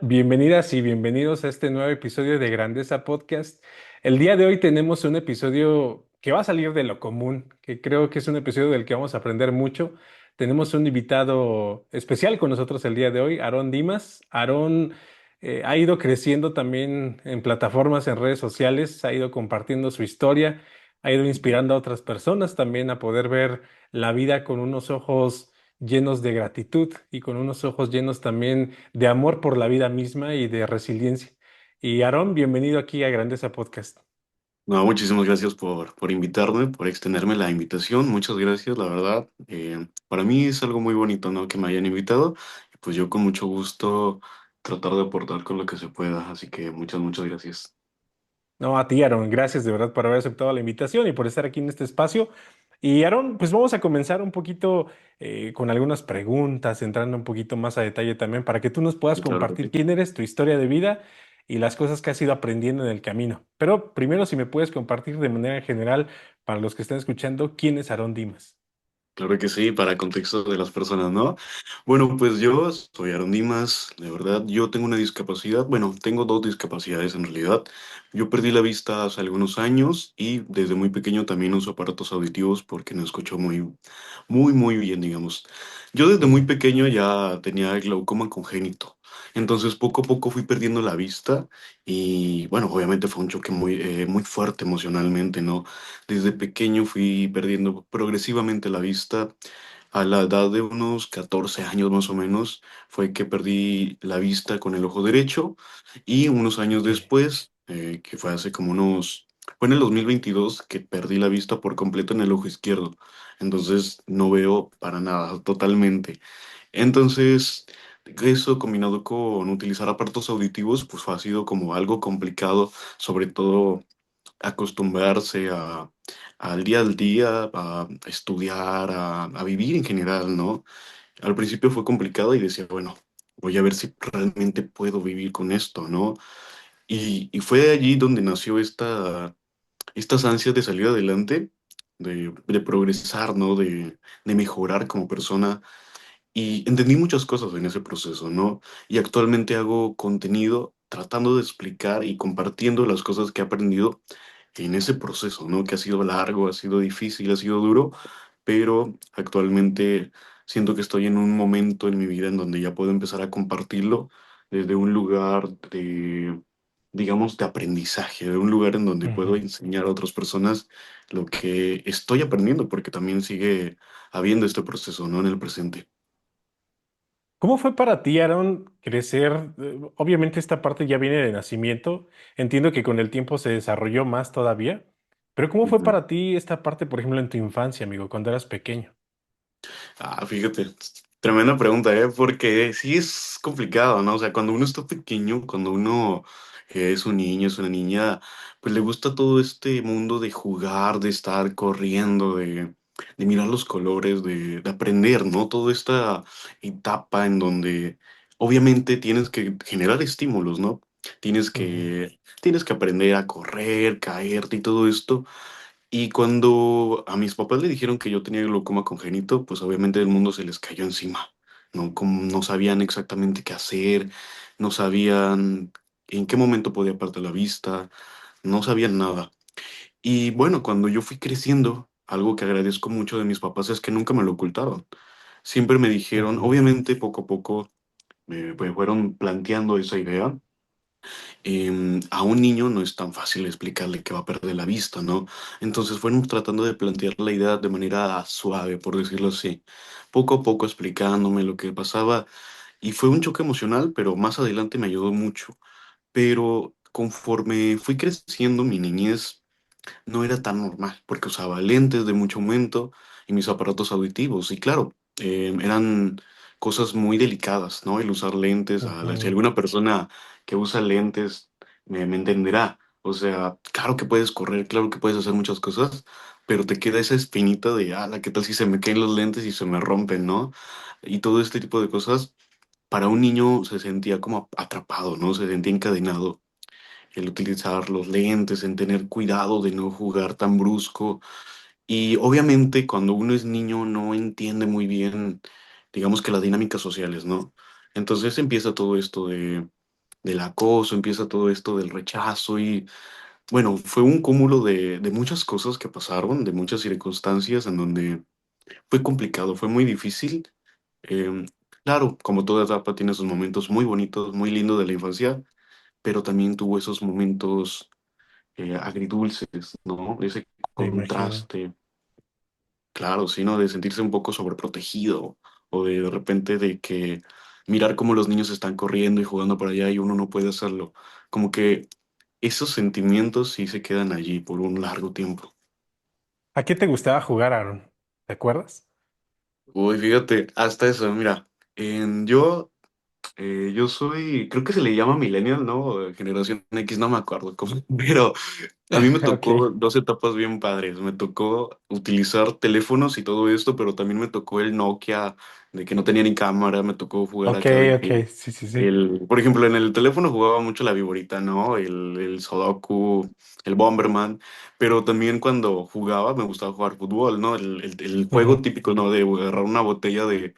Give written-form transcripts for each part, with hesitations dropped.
Bienvenidas y bienvenidos a este nuevo episodio de Grandeza Podcast. El día de hoy tenemos un episodio que va a salir de lo común, que creo que es un episodio del que vamos a aprender mucho. Tenemos un invitado especial con nosotros el día de hoy, Aarón Dimas. Aarón ha ido creciendo también en plataformas, en redes sociales, ha ido compartiendo su historia, ha ido inspirando a otras personas también a poder ver la vida con unos ojos llenos de gratitud y con unos ojos llenos también de amor por la vida misma y de resiliencia. Y Aarón, bienvenido aquí a Grandeza Podcast. No, muchísimas gracias por invitarme, por extenderme la invitación. Muchas gracias, la verdad. Para mí es algo muy bonito, ¿no? Que me hayan invitado. Y pues yo con mucho gusto tratar de aportar con lo que se pueda. Así que muchas gracias. No, a ti, Aarón, gracias de verdad por haber aceptado la invitación y por estar aquí en este espacio. Y Aarón, pues vamos a comenzar un poquito con algunas preguntas, entrando un poquito más a detalle también, para que tú nos puedas Claro que compartir sí. quién eres, tu historia de vida y las cosas que has ido aprendiendo en el camino. Pero primero, si me puedes compartir de manera general, para los que están escuchando, quién es Aarón Dimas. Claro que sí, para contexto de las personas, ¿no? Bueno, pues yo soy Aaron Dimas, de verdad, yo tengo una discapacidad, bueno, tengo dos discapacidades en realidad. Yo perdí la vista hace algunos años y desde muy pequeño también uso aparatos auditivos porque no escucho muy bien, digamos. Yo desde muy Ujú, pequeño ya tenía glaucoma congénito, entonces poco a poco fui perdiendo la vista y bueno, obviamente fue un choque muy fuerte emocionalmente, ¿no? Desde pequeño fui perdiendo progresivamente la vista. A la edad de unos 14 años más o menos fue que perdí la vista con el ojo derecho y unos años ok. después, que fue hace como fue en el 2022 que perdí la vista por completo en el ojo izquierdo. Entonces no veo para nada, totalmente. Entonces, eso combinado con utilizar aparatos auditivos, pues ha sido como algo complicado, sobre todo acostumbrarse al día, a estudiar, a vivir en general, ¿no? Al principio fue complicado y decía, bueno, voy a ver si realmente puedo vivir con esto, ¿no? Y fue allí donde nació estas ansias de salir adelante, de progresar, ¿no? De mejorar como persona. Y entendí muchas cosas en ese proceso, ¿no? Y actualmente hago contenido tratando de explicar y compartiendo las cosas que he aprendido en ese proceso, ¿no? Que ha sido largo, ha sido difícil, ha sido duro, pero actualmente siento que estoy en un momento en mi vida en donde ya puedo empezar a compartirlo desde un lugar digamos, de aprendizaje, de un lugar en donde puedo Ujú. enseñar a otras personas lo que estoy aprendiendo, porque también sigue habiendo este proceso, ¿no? En el presente. ¿Cómo fue para ti, Aaron, crecer? Obviamente esta parte ya viene de nacimiento. Entiendo que con el tiempo se desarrolló más todavía. Pero ¿cómo fue Ujú. para ti esta parte, por ejemplo, en tu infancia, amigo, cuando eras pequeño? Fíjate, tremenda pregunta, ¿eh? Porque sí es complicado, ¿no? O sea, cuando uno está pequeño, cuando uno es un niño, es una niña, pues le gusta todo este mundo de jugar, de estar corriendo, de mirar los colores, de aprender, ¿no? Toda esta etapa en donde obviamente tienes que generar estímulos, ¿no? Ujú, Tienes que aprender a correr, caerte y todo esto. Y cuando a mis papás le dijeron que yo tenía glaucoma congénito, pues obviamente el mundo se les cayó encima, ¿no? Como no sabían exactamente qué hacer, no sabían en qué momento podía perder la vista, no sabían nada. Y bueno, cuando yo fui creciendo, algo que agradezco mucho de mis papás es que nunca me lo ocultaron. Siempre me dijeron, ujú, obviamente poco a poco me fueron planteando esa idea. A un niño no es tan fácil explicarle que va a perder la vista, ¿no? Entonces fueron tratando de plantear la idea de manera suave, por decirlo así, poco a poco explicándome lo que pasaba y fue un choque emocional, pero más adelante me ayudó mucho. Pero conforme fui creciendo, mi niñez no era tan normal, porque usaba lentes de mucho aumento y mis aparatos auditivos. Y claro, eran cosas muy delicadas, ¿no? El usar lentes, si ujú. alguna persona que usa lentes me entenderá. O sea, claro que puedes correr, claro que puedes hacer muchas cosas, pero te queda esa espinita de, ¿qué tal si se me caen los lentes y se me rompen, ¿no? Y todo este tipo de cosas, para un niño se sentía como atrapado, ¿no? Se sentía encadenado el utilizar los lentes, en tener cuidado de no jugar tan brusco. Y obviamente cuando uno es niño no entiende muy bien, digamos que las dinámicas sociales, ¿no? Entonces empieza todo esto del acoso, empieza todo esto del rechazo y bueno, fue un cúmulo de muchas cosas que pasaron, de muchas circunstancias en donde fue complicado, fue muy difícil. Em, claro, como toda etapa tiene sus momentos muy bonitos, muy lindos de la infancia, pero también tuvo esos momentos agridulces, ¿no? Ese Me imagino. contraste, claro, sí, ¿no? De sentirse un poco sobreprotegido o de repente de que mirar cómo los niños están corriendo y jugando por allá y uno no puede hacerlo. Como que esos sentimientos sí se quedan allí por un largo tiempo. ¿A qué te gustaba jugar, Aaron? ¿Te acuerdas? Uy, fíjate, hasta eso, mira, yo yo soy, creo que se le llama millennial, ¿no? Generación X, no me acuerdo cómo, pero a mí me tocó Ok, dos etapas bien padres. Me tocó utilizar teléfonos y todo esto, pero también me tocó el Nokia de que no tenía ni cámara, me tocó jugar ok, acá de que ok, sí, sí, sí. por ejemplo, en el teléfono jugaba mucho la Viborita, ¿no? El Sudoku, el Bomberman, pero también cuando jugaba me gustaba jugar fútbol, ¿no? El juego Ujú. típico, ¿no? De agarrar una botella de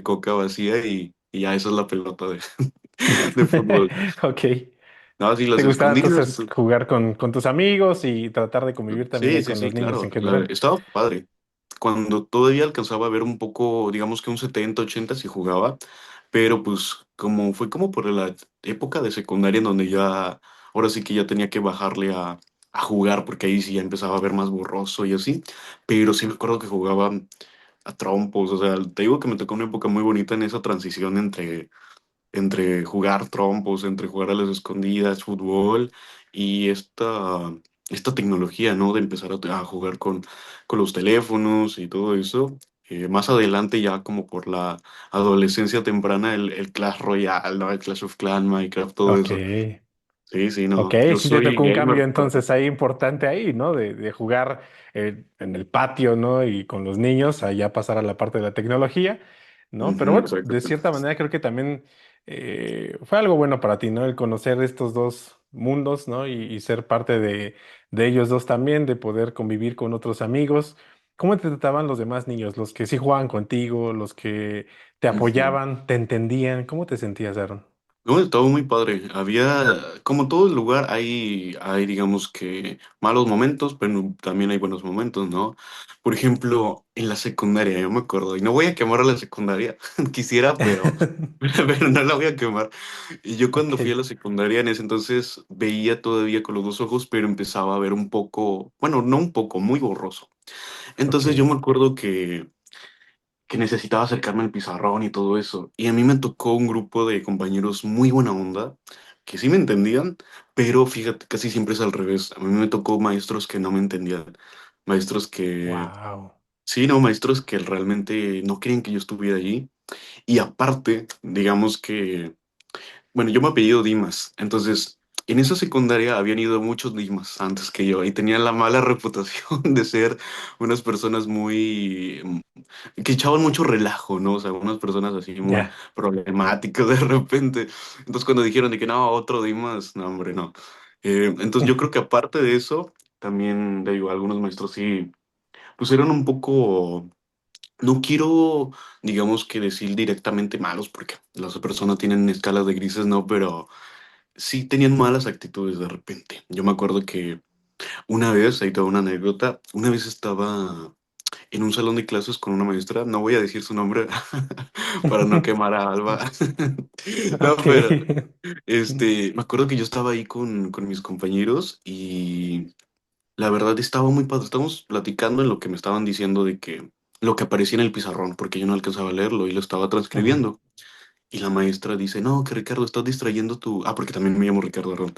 coca vacía y ya esa es la pelota de fútbol. Ok. No, sí, ¿Te las gustaba escondidas. entonces jugar con tus amigos y tratar de convivir también Sí, ahí sí, con sí, los niños claro. en general? Estaba padre. Cuando todavía alcanzaba a ver un poco, digamos que un 70 80 si jugaba, pero pues como fue como por la época de secundaria en donde ya, ahora sí que ya tenía que bajarle a jugar, porque ahí sí ya empezaba a ver más borroso y así, pero sí me acuerdo que jugaba a trompos, o sea, te digo que me tocó una época muy bonita en esa transición entre jugar trompos, entre jugar a las escondidas, fútbol y esta tecnología, ¿no? De empezar a jugar con los teléfonos y todo eso. Más adelante, ya como por la adolescencia temprana, el Clash Royale, ¿no? El Clash of Clans, Minecraft, todo Ok. eso. Sí, sí, Ok, no. Yo sí te soy tocó un cambio gamer, entonces ahí importante ahí, ¿no? De jugar en el patio, ¿no? Y con los niños, allá pasar a la parte de la tecnología, ¿no? Pero ujú, bueno, de exactamente. cierta manera creo que también fue algo bueno para ti, ¿no? El conocer estos dos mundos, ¿no? Y ser parte de ellos dos también, de poder convivir con otros amigos. ¿Cómo te trataban los demás niños? Los que sí jugaban contigo, los que te Ujú. apoyaban, te entendían. ¿Cómo te sentías, Aaron? No, estaba muy padre. Había, como todo el lugar, hay, digamos que malos momentos, pero también hay buenos momentos, ¿no? Por ejemplo, en la secundaria, yo me acuerdo, y no voy a quemar a la secundaria, quisiera, pero no la voy a quemar. Y yo cuando fui a Ok, la secundaria, en ese entonces veía todavía con los dos ojos, pero empezaba a ver un poco, bueno, no un poco, muy borroso. ok. Entonces yo me acuerdo que necesitaba acercarme al pizarrón y todo eso. Y a mí me tocó un grupo de compañeros muy buena onda, que sí me entendían, pero fíjate, casi siempre es al revés. A mí me tocó maestros que no me entendían, maestros que, Wow. sí, no, maestros que realmente no querían que yo estuviera allí. Y aparte, digamos que bueno, yo me apellido Dimas, entonces en esa secundaria habían ido muchos Dimas antes que yo y tenían la mala reputación de ser unas personas muy que echaban mucho relajo, ¿no? O sea, unas personas así muy Ya. problemáticas de repente. Entonces cuando dijeron de que no, otro Dimas, no, hombre, no. Entonces yo creo que aparte de eso, también, digo, algunos maestros sí, pues eran un poco no quiero, digamos que decir directamente malos, porque las personas tienen escalas de grises, ¿no? Pero sí tenían malas actitudes de repente. Yo me acuerdo que una vez, ahí toda una anécdota, una vez estaba en un salón de clases con una maestra, no voy a decir su nombre para no quemar a Alba. No, Ok. pero me acuerdo que yo estaba ahí con mis compañeros y la verdad estaba muy padre. Estábamos platicando en lo que me estaban diciendo de que lo que aparecía en el pizarrón, porque yo no alcanzaba a leerlo y lo estaba Ujú. transcribiendo. Y la maestra dice, no, que Ricardo, estás distrayendo tu... Ah, porque también me llamo Ricardo Arrón.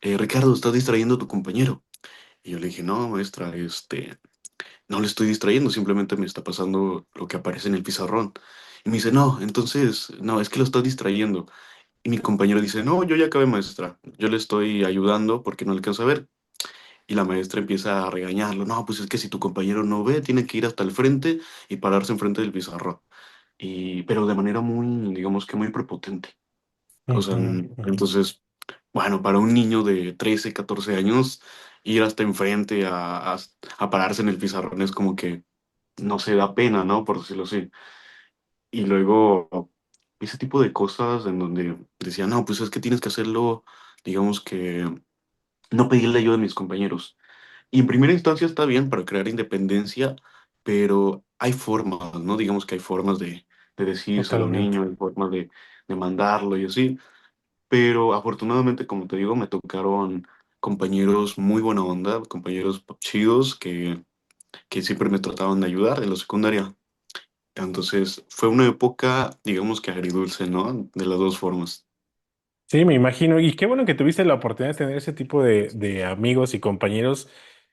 Ricardo, estás distrayendo a tu compañero. Y yo le dije, no, maestra, no le estoy distrayendo, simplemente me está pasando lo que aparece en el pizarrón. Y me dice, no, entonces, no, es que lo estás distrayendo. Y mi compañero dice, no, yo ya acabé, maestra. Yo le estoy ayudando porque no alcanza a ver. Y la maestra empieza a regañarlo. No, pues es que si tu compañero no ve, tiene que ir hasta el frente y pararse enfrente del pizarrón. Pero de manera muy, digamos que muy prepotente. O sea, Ujú, ujú. entonces, bueno, para un niño de 13 14 años, ir hasta enfrente a pararse en el pizarrón es como que no se da pena, ¿no? Por decirlo así. Y luego, ese tipo de cosas en donde decían, no, pues es que tienes que hacerlo, digamos que no pedirle ayuda a mis compañeros. Y en primera instancia está bien para crear independencia, pero hay formas, ¿no? Digamos que hay formas de decírselo a un Totalmente. niño, hay formas de mandarlo y así. Pero afortunadamente, como te digo, me tocaron compañeros muy buena onda, compañeros chidos que siempre me trataban de ayudar en la secundaria. Entonces, fue una época, digamos que agridulce, ¿no? De las dos formas. Sí, me imagino. Y qué bueno que tuviste la oportunidad de tener ese tipo de amigos y compañeros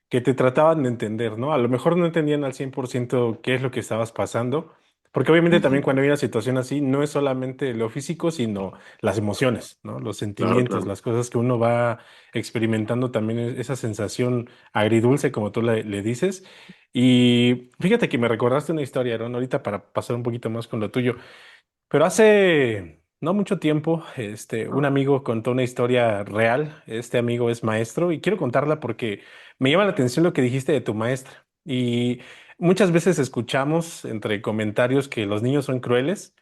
que te trataban de entender, ¿no? A lo mejor no entendían al 100% qué es lo que estabas pasando, porque obviamente también Ujú. cuando hay una situación así, no es solamente lo físico, sino las emociones, ¿no? Los Claro, sentimientos, claro. las cosas que uno va experimentando también, esa sensación agridulce, como tú le dices. Y fíjate que me recordaste una historia, Aaron, ahorita para pasar un poquito más con lo tuyo. Pero hace no mucho tiempo, un amigo contó una historia real. Este amigo es maestro y quiero contarla porque me llama la atención lo que dijiste de tu maestra. Y muchas veces escuchamos entre comentarios que los niños son crueles,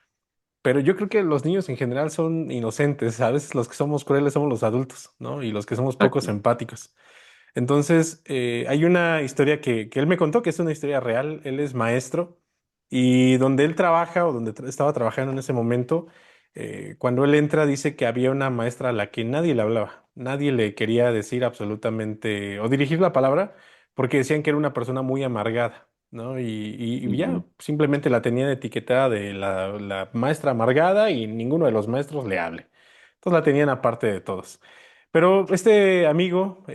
pero yo creo que los niños en general son inocentes. A veces los que somos crueles somos los adultos, ¿no? Y los que somos pocos Exacto. empáticos. Entonces, hay una historia que él me contó, que es una historia real. Él es maestro y donde él trabaja o donde estaba trabajando en ese momento, cuando él entra, dice que había una maestra a la que nadie le hablaba, nadie le quería decir absolutamente o dirigir la palabra porque decían que era una persona muy amargada, ¿no? Y ya Ujú, simplemente la tenían etiquetada de la maestra amargada y ninguno de los maestros le hable. Entonces la tenían aparte de todos. Pero este amigo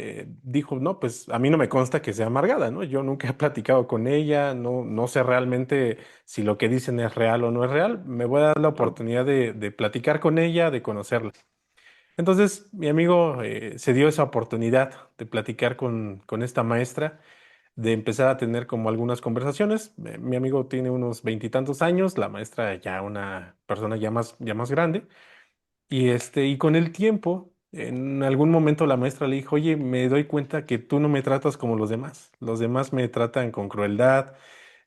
dijo, no, pues a mí no me consta que sea amargada, ¿no? Yo nunca he platicado con ella, no sé realmente si lo que dicen es real o no es real. Me voy a dar la claro. oportunidad de platicar con ella, de conocerla. Entonces mi amigo se dio esa oportunidad de platicar con esta maestra, de empezar a tener como algunas conversaciones. Mi amigo tiene unos veintitantos años, la maestra ya una persona ya más grande. Y con el tiempo, en algún momento la maestra le dijo, oye, me doy cuenta que tú no me tratas como los demás. Los demás me tratan con crueldad,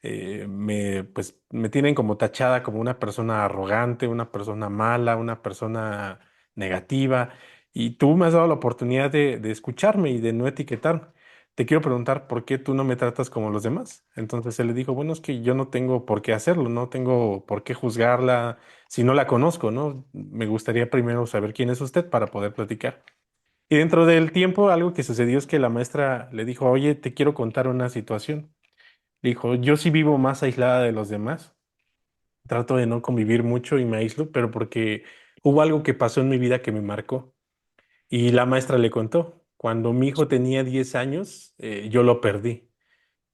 pues, me tienen como tachada como una persona arrogante, una persona mala, una persona negativa. Y tú me has dado la oportunidad de escucharme y de no etiquetarme. Te quiero preguntar por qué tú no me tratas como los demás. Entonces él le dijo, bueno, es que yo no tengo por qué hacerlo, no tengo por qué juzgarla si no la conozco, ¿no? Me gustaría primero saber quién es usted para poder platicar. Y dentro del tiempo, algo que sucedió es que la maestra le dijo, oye, te quiero contar una situación. Le dijo, yo sí vivo más aislada de los demás. Trato de no convivir mucho y me aíslo, pero porque hubo algo que pasó en mi vida que me marcó. Y la maestra le contó, cuando mi hijo tenía 10 años, yo lo perdí.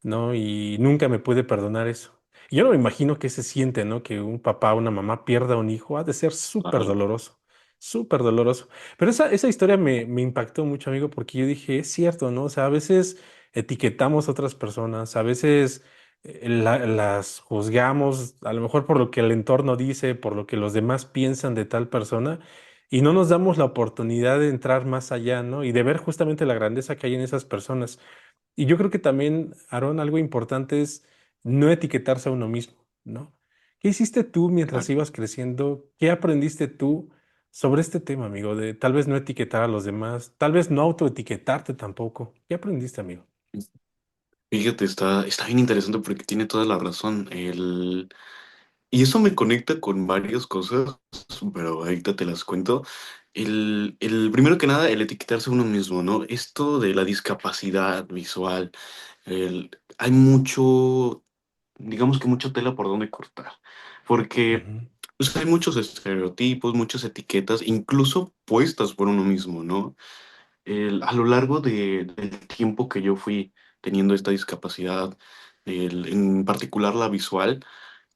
¿No? Y nunca me pude perdonar eso. Y yo no me imagino qué se siente, ¿no? Que un papá o una mamá pierda a un hijo. Ha de ser súper Claro. doloroso, súper doloroso. Pero esa historia me impactó mucho, amigo, porque yo dije, es cierto, ¿no? O sea, a veces etiquetamos a otras personas, a veces las juzgamos, a lo mejor por lo que el entorno dice, por lo que los demás piensan de tal persona. Y no nos damos la oportunidad de entrar más allá, ¿no? Y de ver justamente la grandeza que hay en esas personas. Y yo creo que también, Aarón, algo importante es no etiquetarse a uno mismo, ¿no? ¿Qué hiciste tú mientras Exacto. ibas creciendo? ¿Qué aprendiste tú sobre este tema, amigo? De tal vez no etiquetar a los demás, tal vez no autoetiquetarte tampoco. ¿Qué aprendiste, amigo? Fíjate, está bien interesante porque tiene toda la razón. Y eso me conecta con varias cosas, pero ahorita te las cuento. Primero que nada, el etiquetarse a uno mismo, ¿no? Esto de la discapacidad visual, hay mucho, digamos que mucha tela por donde cortar, porque Ujú. pues, hay muchos estereotipos, muchas etiquetas, incluso puestas por uno mismo, ¿no? A lo largo del tiempo que yo fui teniendo esta discapacidad, en particular la visual,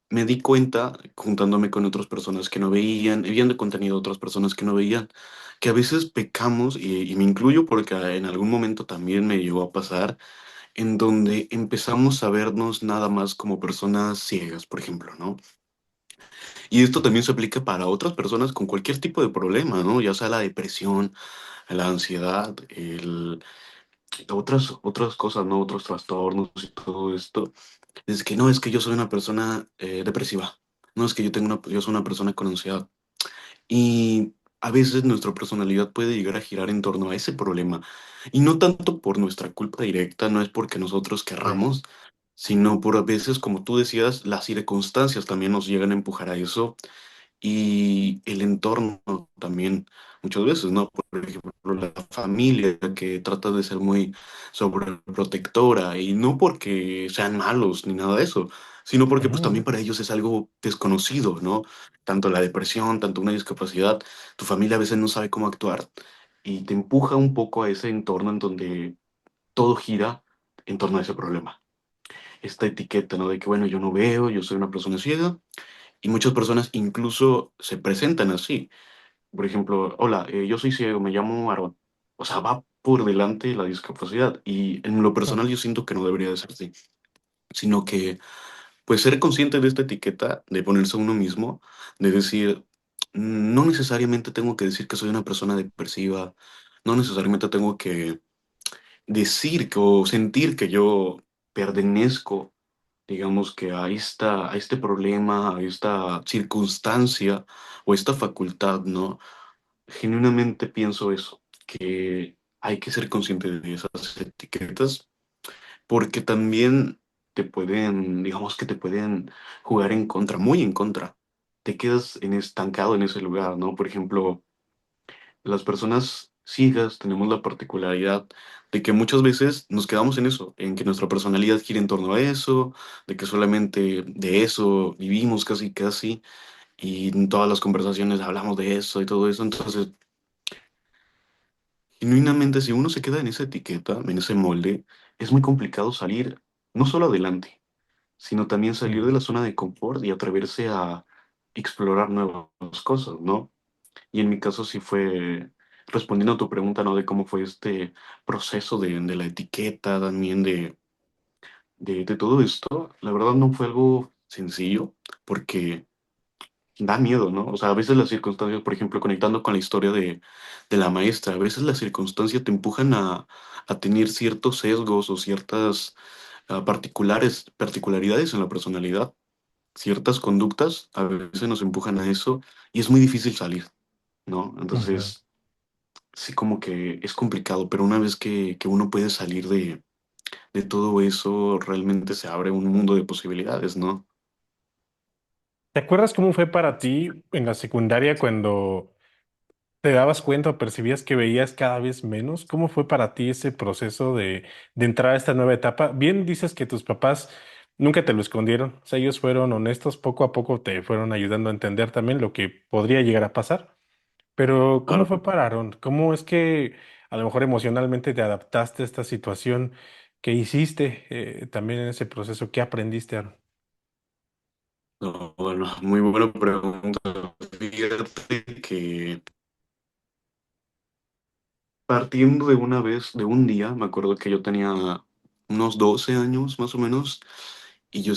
me di cuenta, juntándome con otras personas que no veían, y viendo contenido de otras personas que no veían, que a veces pecamos, y me incluyo porque en algún momento también me llegó a pasar, en donde empezamos a vernos nada más como personas ciegas, por ejemplo, ¿no? Y esto también se aplica para otras personas con cualquier tipo de problema, ¿no? Ya sea la depresión, la ansiedad, otras cosas, ¿no? Otros trastornos y todo esto. Es que no, es que yo soy una persona depresiva. no es que yo soy una persona con ansiedad. Y a veces nuestra personalidad puede llegar a girar en torno a ese problema. Y no tanto por nuestra culpa directa, no es porque nosotros Sí. querramos, sino por a veces, como tú decías, las circunstancias también nos llegan a empujar a eso y el entorno también, muchas veces, ¿no? Por ejemplo, la familia que trata de ser muy sobreprotectora y no porque sean malos ni nada de eso, sino porque pues también Ujú, para ellos es algo desconocido, ¿no? Tanto la depresión, tanto una discapacidad, tu familia a veces no sabe cómo actuar y te empuja un poco a ese entorno en donde todo gira en torno a ese problema. Esta etiqueta, ¿no? De que, bueno, yo no veo, yo soy una persona ciega y muchas personas incluso se presentan así. Por ejemplo, hola, yo soy ciego, me llamo Aaron. O sea, va por delante la discapacidad. Y en lo ujú, personal yo siento que no debería de ser así. Sino que, pues, ser consciente de esta etiqueta, de ponerse a uno mismo, de decir, no necesariamente tengo que decir que soy una persona depresiva, no necesariamente tengo que decir o sentir que yo pertenezco, digamos que a este problema, a esta circunstancia o esta facultad, ¿no? Genuinamente pienso eso, que hay que ser consciente de esas etiquetas porque también te pueden, digamos que te pueden jugar en contra, muy en contra. Te quedas estancado en ese lugar, ¿no? Por ejemplo, las personas ciegas tenemos la particularidad de que muchas veces nos quedamos en eso, en que nuestra personalidad gira en torno a eso, de que solamente de eso vivimos casi casi, y en todas las conversaciones hablamos de eso y todo eso. Entonces, genuinamente, si uno se queda en esa etiqueta, en ese molde, es muy complicado salir no solo adelante, sino también salir de ujú. la zona de confort y atreverse a explorar nuevas cosas, ¿no? Y en mi caso sí fue, respondiendo a tu pregunta, ¿no? De cómo fue este proceso de la etiqueta, también de todo esto, la verdad no fue algo sencillo, porque da miedo, ¿no? O sea, a veces las circunstancias, por ejemplo, conectando con la historia de la maestra, a veces las circunstancias te empujan a tener ciertos sesgos o ciertas particularidades en la personalidad, ciertas conductas, a veces nos empujan a eso y es muy difícil salir, ¿no? Ujú. Entonces, sí como que es complicado, pero una vez que uno puede salir de todo eso, realmente se abre un mundo de posibilidades, ¿no? ¿Te acuerdas cómo fue para ti en la secundaria cuando te dabas cuenta o percibías que veías cada vez menos? ¿Cómo fue para ti ese proceso de entrar a esta nueva etapa? Bien dices que tus papás nunca te lo escondieron, o sea, ellos fueron honestos, poco a poco te fueron ayudando a entender también lo que podría llegar a pasar. Pero, ¿cómo Claro. fue para Aaron? ¿Cómo es que a lo mejor emocionalmente te adaptaste a esta situación? ¿Qué hiciste también en ese proceso? ¿Qué aprendiste, Aaron? No, bueno, muy buena pregunta. Fíjate que partiendo de una vez, de un día, me acuerdo que yo tenía unos 12 años más o menos, y yo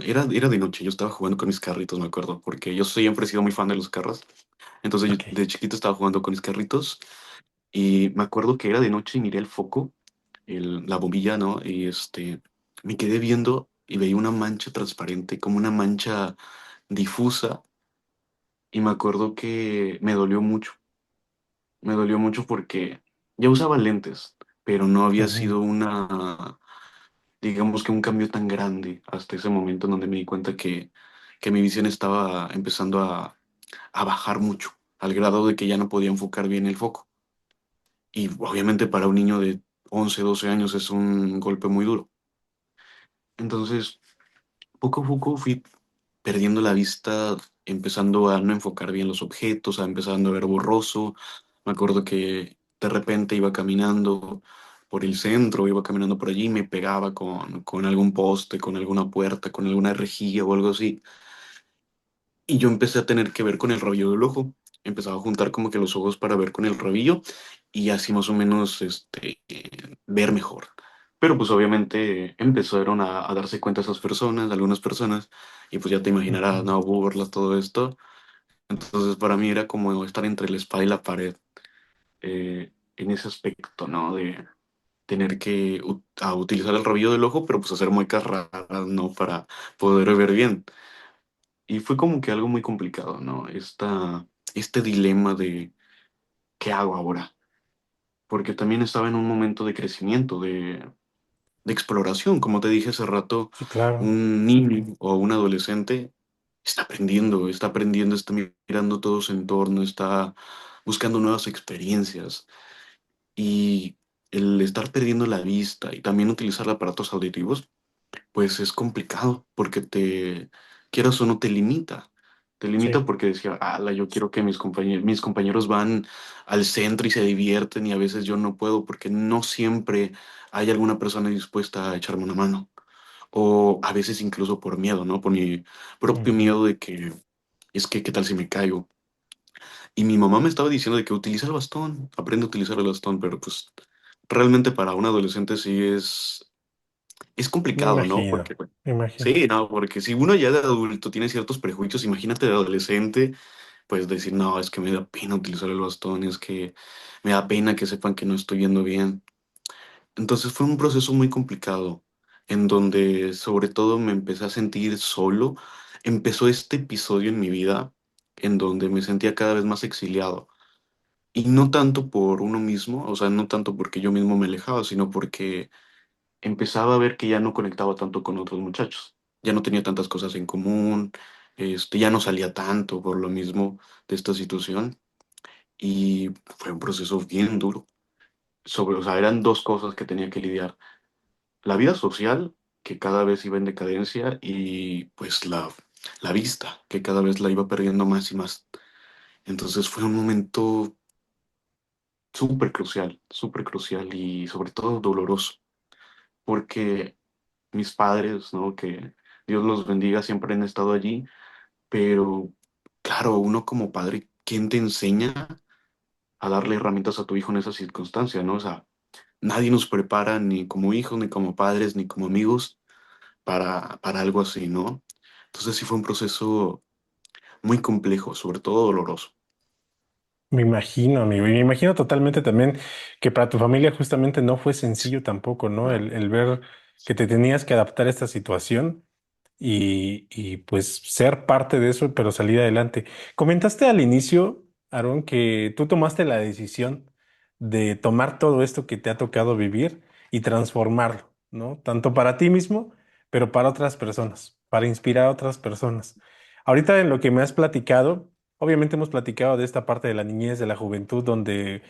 era de noche, yo estaba jugando con mis carritos, me acuerdo, porque yo siempre he sido muy fan de los carros. Entonces yo Ok. de chiquito estaba jugando con mis carritos, y me acuerdo que era de noche y miré el foco, la bombilla, ¿no? Y me quedé viendo y veía una mancha transparente, como una mancha difusa, y me acuerdo que me dolió mucho porque ya usaba lentes, pero no había Ujú, sido digamos que un cambio tan grande hasta ese momento en donde me di cuenta que mi visión estaba empezando a bajar mucho, al grado de que ya no podía enfocar bien el foco. Y obviamente para un niño de 11 12 años es un golpe muy duro. Entonces, poco a poco fui perdiendo la vista, empezando a no enfocar bien los objetos, a empezando a ver borroso. Me acuerdo que de repente iba caminando por el centro, iba caminando por allí y me pegaba con algún poste, con alguna puerta, con alguna rejilla o algo así. Y yo empecé a tener que ver con el rabillo del ojo. Empezaba a juntar como que los ojos para ver con el rabillo y así más o menos ver mejor. Pero pues obviamente empezaron a darse cuenta esas personas, algunas personas, y pues ya te imaginarás, ujú. ¿no? Burlas, todo esto. Entonces para mí era como estar entre la espada y la pared en ese aspecto, ¿no? De tener que utilizar el rabillo del ojo, pero pues hacer muecas raras, ¿no? Para poder ver bien. Y fue como que algo muy complicado, ¿no? Este dilema de ¿qué hago ahora? Porque también estaba en un momento de crecimiento, de exploración. Como te dije hace rato, Sí, claro. un niño o un adolescente está aprendiendo, está mirando todo su entorno, está buscando nuevas experiencias. Y el estar perdiendo la vista y también utilizar aparatos auditivos, pues es complicado porque quieras o no, te limita. Te limita Sí, porque decía, ala, yo quiero que mis compañeros van al centro y se divierten y a veces yo no puedo porque no siempre hay alguna persona dispuesta a echarme una mano. O a veces incluso por miedo, ¿no? Por mi propio ujú. miedo de que es que, ¿qué tal si me caigo? Y mi mamá me estaba diciendo de que utiliza el bastón, aprende a utilizar el bastón, pero pues realmente para un adolescente sí es Me complicado, ¿no? imagino, Porque, bueno, me imagino. sí, no, porque si uno ya de adulto tiene ciertos prejuicios, imagínate de adolescente, pues decir, no, es que me da pena utilizar el bastón, es que me da pena que sepan que no estoy yendo bien. Entonces fue un proceso muy complicado, en donde sobre todo me empecé a sentir solo. Empezó este episodio en mi vida en donde me sentía cada vez más exiliado. Y no tanto por uno mismo, o sea, no tanto porque yo mismo me alejaba, sino porque empezaba a ver que ya no conectaba tanto con otros muchachos. Ya no tenía tantas cosas en común, ya no salía tanto por lo mismo de esta situación. Y fue un proceso bien duro. O sea, eran dos cosas que tenía que lidiar. La vida social, que cada vez iba en decadencia, y pues la vista, que cada vez la iba perdiendo más y más. Entonces fue un momento súper crucial y sobre todo doloroso, porque mis padres, ¿no? Que Dios los bendiga, siempre han estado allí, pero claro, uno como padre, ¿quién te enseña a darle herramientas a tu hijo en esa circunstancia, ¿no? O sea, nadie nos prepara ni como hijos, ni como padres, ni como amigos para algo así, ¿no? Entonces sí fue un proceso muy complejo, sobre todo doloroso. Me imagino, amigo, y me imagino totalmente también que para tu familia justamente no fue sencillo tampoco, ¿no? Claro, El ver que te tenías que adaptar a esta situación y pues ser parte de eso, pero salir adelante. Comentaste al inicio, Aaron, que tú tomaste la decisión de tomar todo esto que te ha tocado vivir y transformarlo, ¿no? Tanto para ti mismo, pero para otras personas, para inspirar a otras personas. Ahorita en lo que me has platicado, obviamente hemos platicado de esta parte de la niñez, de la juventud, donde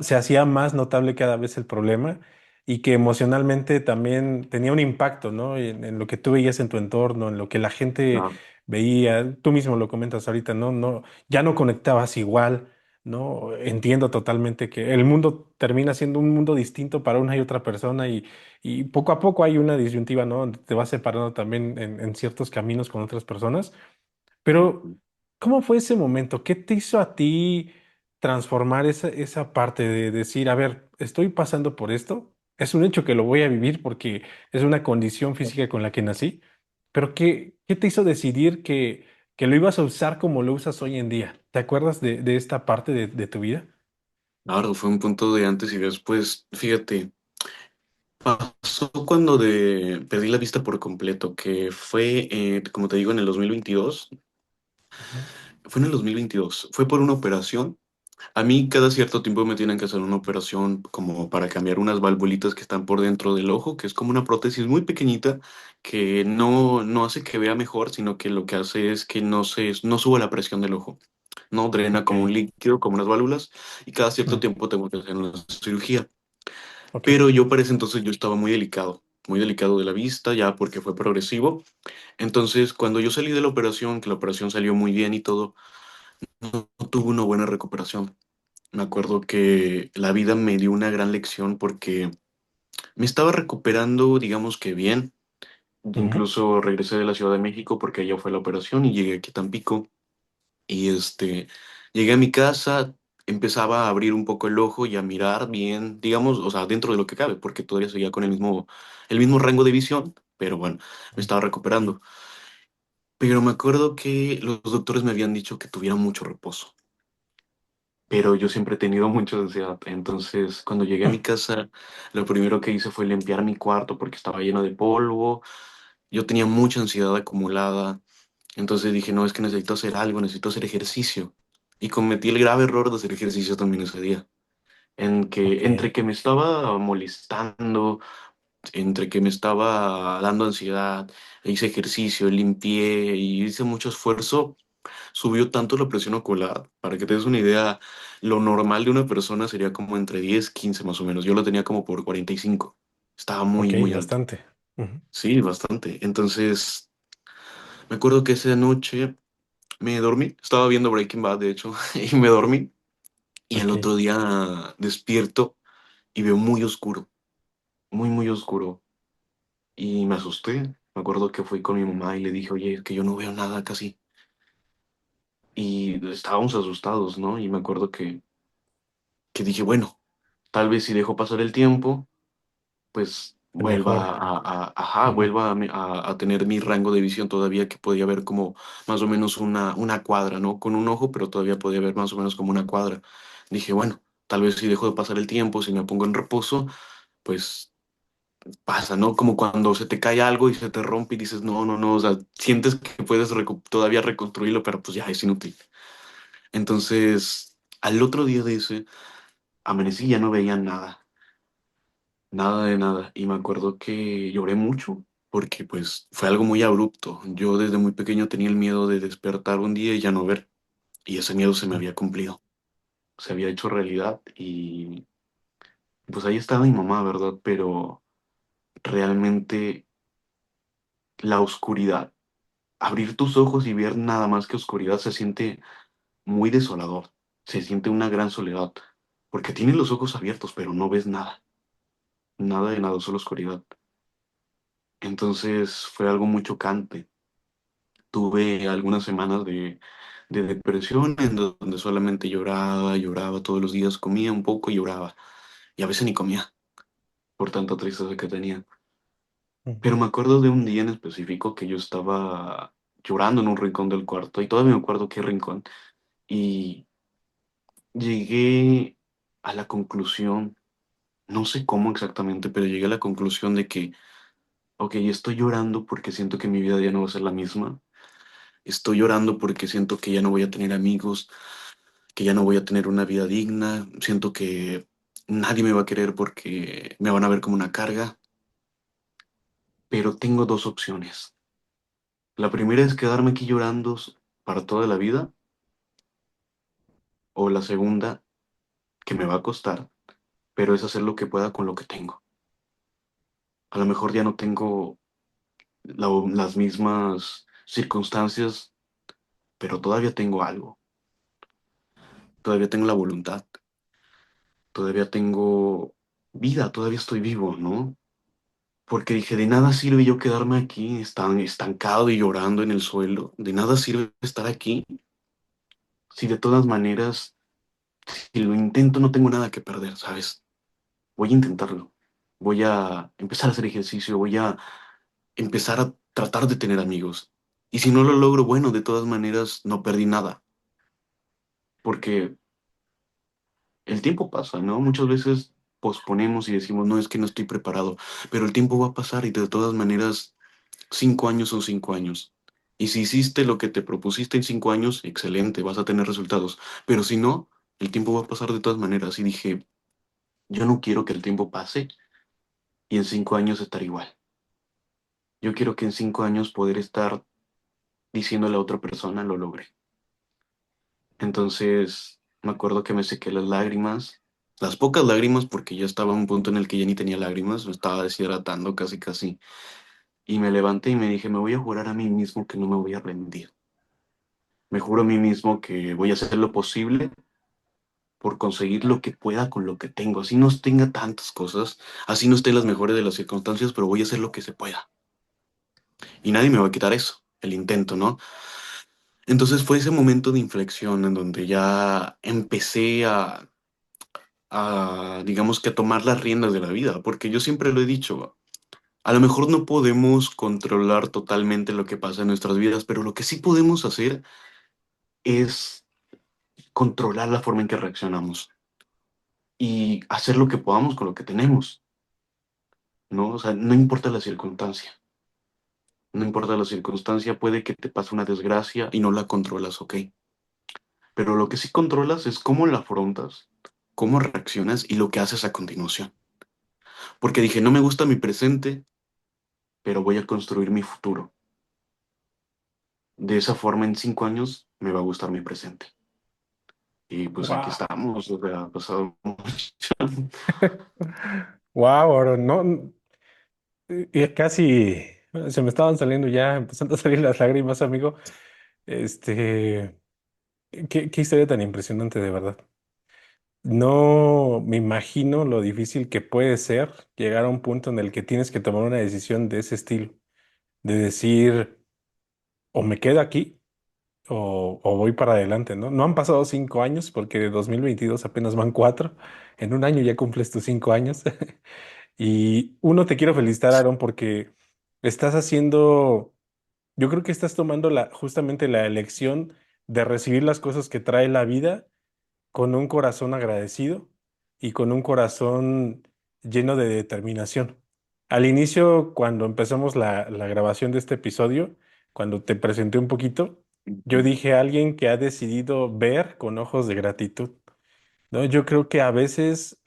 se hacía más notable cada vez el problema y que emocionalmente también tenía un impacto, ¿no? En lo que tú veías en tu entorno, en lo que la gente claro, veía. Tú mismo lo comentas ahorita, ¿no? No, ya no conectabas igual, ¿no? Entiendo totalmente que el mundo termina siendo un mundo distinto para una y otra persona y poco a poco hay una disyuntiva, ¿no? Donde te vas separando también en ciertos caminos con otras personas. Pero, ujú. ¿cómo fue ese momento? ¿Qué te hizo a ti transformar esa parte de decir, a ver, estoy pasando por esto? Es un hecho que lo voy a vivir porque es una condición física con la que nací, pero ¿qué te hizo decidir que lo ibas a usar como lo usas hoy en día? ¿Te acuerdas de esta parte de tu vida? Claro, fue un punto de antes y después. Fíjate, pasó cuando perdí la vista por completo, que fue, como te digo, en el 2022. Ujú. Fue en el 2022. Fue por una operación. A mí cada cierto tiempo me tienen que hacer una operación como para cambiar unas valvulitas que están por dentro del ojo, que es como una prótesis muy pequeñita que no hace que vea mejor, sino que lo que hace es que no sube la presión del ojo. No drena Ok, como un líquido, como unas válvulas, y cada cierto mm, tiempo tengo que hacer una cirugía. ok. Pero yo para ese entonces yo estaba muy delicado de la vista, ya porque fue progresivo. Entonces, cuando yo salí de la operación, que la operación salió muy bien y todo, no tuve una buena recuperación. Me acuerdo que la vida me dio una gran lección porque me estaba recuperando, digamos que bien. Ujú, Incluso regresé de la Ciudad de México porque allá fue la operación y llegué aquí a Tampico. Y llegué a mi casa, empezaba a abrir un poco el ojo y a mirar bien, digamos, o sea, dentro de lo que cabe, porque todavía seguía con el mismo rango de visión, pero bueno, me estaba recuperando. Pero me acuerdo que los doctores me habían dicho que tuviera mucho reposo, pero yo siempre he tenido mucha ansiedad. Entonces, cuando llegué a mi mm, casa, lo primero que hice fue limpiar mi cuarto porque estaba lleno de polvo. Yo tenía mucha ansiedad acumulada. Entonces dije, no, es que necesito hacer algo, necesito hacer ejercicio. Y cometí el grave error de hacer ejercicio también ese día, en que Ok, entre que me estaba molestando, entre que me estaba dando ansiedad, hice ejercicio, limpié y hice mucho esfuerzo, subió tanto la presión ocular. Para que te des una idea, lo normal de una persona sería como entre 10 15 más o menos. Yo lo tenía como por 45. Estaba ok, muy, muy alto. bastante. Ujú. Sí, bastante. Entonces, me acuerdo que esa noche me dormí. Estaba viendo Breaking Bad, de hecho, y me dormí. Y el Ok, otro día despierto y veo muy oscuro, muy, muy oscuro. Y me asusté. Me acuerdo que fui con mi mamá y le dije, oye, es que yo no veo nada casi. Y estábamos asustados, ¿no? Y me acuerdo que dije, bueno, tal vez si dejo pasar el tiempo, pues se vuelva mejora. ajá, Ujú. vuelva a tener mi rango de visión todavía que podía ver como más o menos una cuadra, ¿no? Con un ojo, pero todavía podía ver más o menos como una cuadra. Dije, bueno, tal vez si dejo de pasar el tiempo, si me pongo en reposo, pues pasa, ¿no? Como cuando se te cae algo y se te rompe y dices, no, no, no, o sea, sientes que puedes todavía reconstruirlo, pero pues ya es inútil. Entonces, al otro día de ese, amanecí y ya no veía nada, nada de nada. Y me acuerdo que lloré mucho porque pues fue algo muy abrupto. Yo desde muy pequeño tenía el miedo de despertar un día y ya no ver. Y ese miedo se me Mm. había cumplido, se había hecho realidad y pues ahí estaba mi mamá, ¿verdad? Pero realmente la oscuridad, abrir tus ojos y ver nada más que oscuridad se siente muy desolador, se siente una gran soledad, porque tienes los ojos abiertos pero no ves nada, nada de nada, solo oscuridad. Entonces fue algo muy chocante. Tuve algunas semanas de depresión en donde solamente lloraba, lloraba todos los días, comía un poco y lloraba. Y a veces ni comía por tanta tristeza que tenía. Ujú. Pero me acuerdo de un día en específico que yo estaba llorando en un rincón del cuarto y todavía me acuerdo qué rincón. Y llegué a la conclusión, no sé cómo exactamente, pero llegué a la conclusión de que, ok, estoy llorando porque siento que mi vida ya no va a ser la misma. Estoy llorando porque siento que ya no voy a tener amigos, que ya no voy a tener una vida digna. Siento que nadie me va a querer porque me van a ver como una carga. Pero tengo dos opciones. La primera es quedarme aquí llorando para toda la vida. O la segunda, que me va a costar, pero es hacer lo que pueda con lo que tengo. A lo mejor ya no tengo las mismas circunstancias, pero todavía tengo algo. Todavía tengo la voluntad. Todavía tengo vida. Todavía estoy vivo, ¿no? Porque dije, de nada sirve yo quedarme aquí estancado y llorando en el suelo. De nada sirve estar aquí si de todas maneras, si lo intento, no tengo nada que perder, ¿sabes? Voy a intentarlo. Voy a empezar a hacer ejercicio. Voy a empezar a tratar de tener amigos. Y si no lo logro, bueno, de todas maneras no perdí nada, porque el tiempo pasa, ¿no? Muchas veces posponemos y decimos, no, es que no estoy preparado, pero el tiempo va a pasar y de todas maneras, 5 años son 5 años. Y si hiciste lo que te propusiste en 5 años, excelente, vas a tener resultados. Pero si no, el tiempo va a pasar de todas maneras. Y dije, yo no quiero que el tiempo pase y en 5 años estar igual. Yo quiero que en 5 años poder estar diciéndole a otra persona lo logré. Entonces, me acuerdo que me sequé las lágrimas, las pocas lágrimas, porque ya estaba a un punto en el que ya ni tenía lágrimas, me estaba deshidratando casi casi. Y me levanté y me dije, me voy a jurar a mí mismo que no me voy a rendir. Me juro a mí mismo que voy a hacer lo posible por conseguir lo que pueda con lo que tengo. Así no tenga tantas cosas, así no esté en las mejores de las circunstancias, pero voy a hacer lo que se pueda. Y nadie me va a quitar eso, el intento, ¿no? Entonces fue ese momento de inflexión en donde ya empecé digamos que a tomar las riendas de la vida, porque yo siempre lo he dicho, a lo mejor no podemos controlar totalmente lo que pasa en nuestras vidas, pero lo que sí podemos hacer es controlar la forma en que reaccionamos y hacer lo que podamos con lo que tenemos, ¿no? O sea, no importa la circunstancia. No importa la circunstancia, puede que te pase una desgracia y no la controlas, ¿ok? Pero lo que sí controlas es cómo la afrontas, cómo reaccionas y lo que haces a continuación. Porque dije, no me gusta mi presente, pero voy a construir mi futuro. De esa forma, en 5 años, me va a gustar mi presente. Y pues aquí Wow. estamos, o sea, ha pasado mucho. Wow, Aaron, no, casi se me estaban saliendo ya, empezando a salir las lágrimas, amigo. Este, qué historia tan impresionante, de verdad. No me imagino lo difícil que puede ser llegar a un punto en el que tienes que tomar una decisión de ese estilo, de decir, o me quedo aquí o voy para adelante, ¿no? No han pasado 5 años porque de 2022 apenas van 4. En un año ya cumples tus 5 años. Y uno, te quiero felicitar, Aaron, porque estás haciendo, yo creo que estás tomando justamente la elección de recibir las cosas que trae la vida con un corazón agradecido y con un corazón lleno de determinación. Al inicio, cuando empezamos la grabación de este episodio, cuando te presenté un poquito, yo dije alguien que ha decidido ver con ojos de gratitud, ¿no? Yo creo que a veces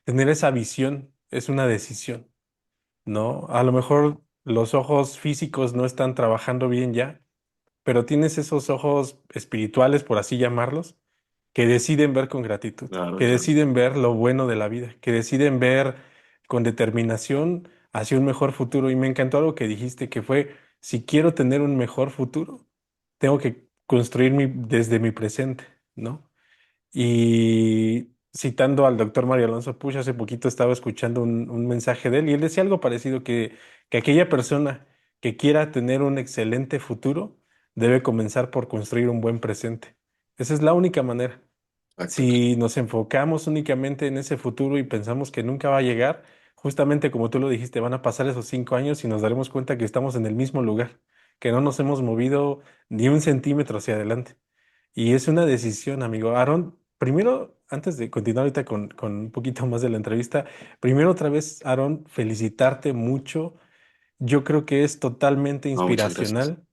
tener esa visión es una decisión, ¿no? A lo mejor los ojos físicos no están trabajando bien ya, pero tienes esos ojos espirituales, por así llamarlos, que deciden ver con gratitud, Claro, que claro. deciden ver lo bueno de la vida, que deciden ver con determinación hacia un mejor futuro. Y me encantó algo que dijiste, que fue, si quiero tener un mejor futuro, tengo que construir desde mi presente, ¿no? Y citando al doctor Mario Alonso Puch, hace poquito estaba escuchando un mensaje de él y él decía algo parecido, que aquella persona que quiera tener un excelente futuro debe comenzar por construir un buen presente. Esa es la única manera. Exacto. Si nos enfocamos únicamente en ese futuro y pensamos que nunca va a llegar, justamente como tú lo dijiste, van a pasar esos 5 años y nos daremos cuenta que estamos en el mismo lugar, que no nos hemos movido ni un centímetro hacia adelante. Y es una decisión, amigo. Aaron, primero, antes de continuar ahorita con un poquito más de la entrevista, primero otra vez, Aaron, felicitarte mucho. Yo creo que es totalmente No, muchas gracias. inspiracional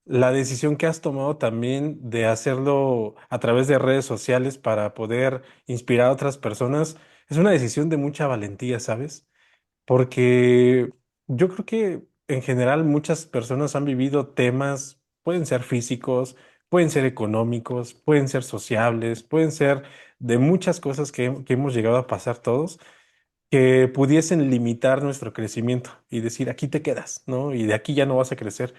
la decisión que has tomado también de hacerlo a través de redes sociales para poder inspirar a otras personas. Es una decisión de mucha valentía, ¿sabes? Porque yo creo que en general muchas personas han vivido temas, pueden ser físicos, pueden ser económicos, pueden ser sociables, pueden ser de muchas cosas que hemos llegado a pasar todos, que pudiesen limitar nuestro crecimiento y decir, aquí te quedas, ¿no? Y de aquí ya no vas a crecer.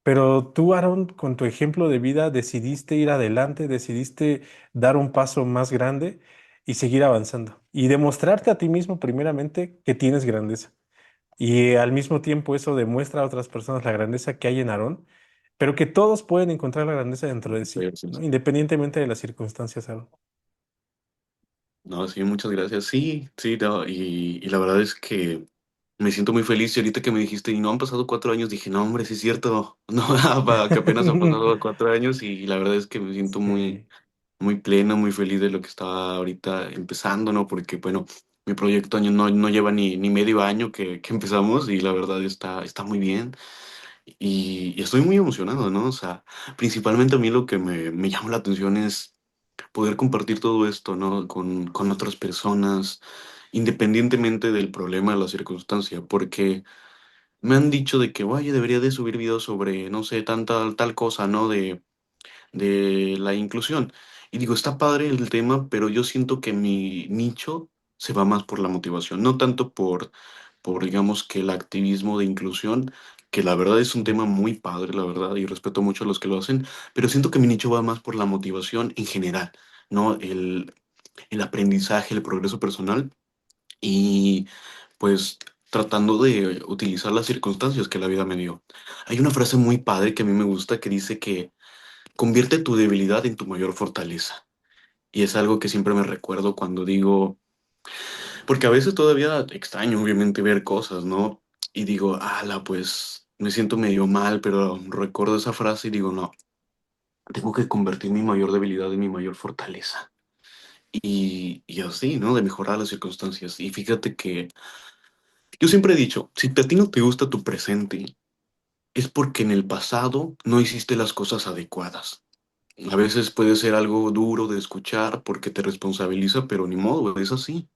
Pero tú, Aaron, con tu ejemplo de vida, decidiste ir adelante, decidiste dar un paso más grande y seguir avanzando y demostrarte a ti mismo primeramente que tienes grandeza. Y al mismo tiempo eso demuestra a otras personas la grandeza que hay en Aarón, pero que todos pueden encontrar la grandeza dentro de sí, ¿no? Gracias. Independientemente de las circunstancias, Aarón. No, sí, muchas gracias. Sí, sí, no, y la verdad es que me siento muy feliz y ahorita que me dijiste, y no han pasado 4 años, dije, no, hombre, sí es cierto, no, que apenas han pasado 4 años y la verdad es que me siento muy, Sí. muy pleno, muy feliz de lo que está ahorita empezando, ¿no? Porque, bueno, mi proyecto año no lleva ni medio año que empezamos y la verdad está muy bien y estoy muy emocionado, ¿no? O sea, principalmente a mí lo que me llama la atención es poder compartir todo esto, ¿no? Con otras personas, independientemente del problema, de la circunstancia, porque me han dicho de que, oye, debería de subir videos sobre, no sé, tal cosa, ¿no? De la inclusión. Y digo, está padre el tema, pero yo siento que mi nicho se va más por la motivación, no tanto digamos, que el activismo de inclusión, que la verdad es un tema muy padre, la verdad, y respeto mucho a los que lo hacen, pero siento que mi nicho va más por la motivación en general, ¿no? El aprendizaje, el progreso personal y pues tratando de utilizar las circunstancias que la vida me dio. Hay una frase muy padre que a mí me gusta que dice que convierte tu debilidad en tu mayor fortaleza. Y es algo que siempre me recuerdo cuando digo, porque a veces todavía extraño obviamente ver cosas, ¿no? Y digo, ala, pues me siento medio mal, pero recuerdo esa frase y digo, no, tengo que convertir mi mayor debilidad en mi mayor fortaleza. Y así, ¿no? De mejorar las circunstancias. Y fíjate que Yo siempre he dicho, si a ti no te gusta tu presente, es porque en el pasado no hiciste las cosas adecuadas. A veces puede ser algo duro de escuchar porque te responsabiliza, pero ni modo, es así.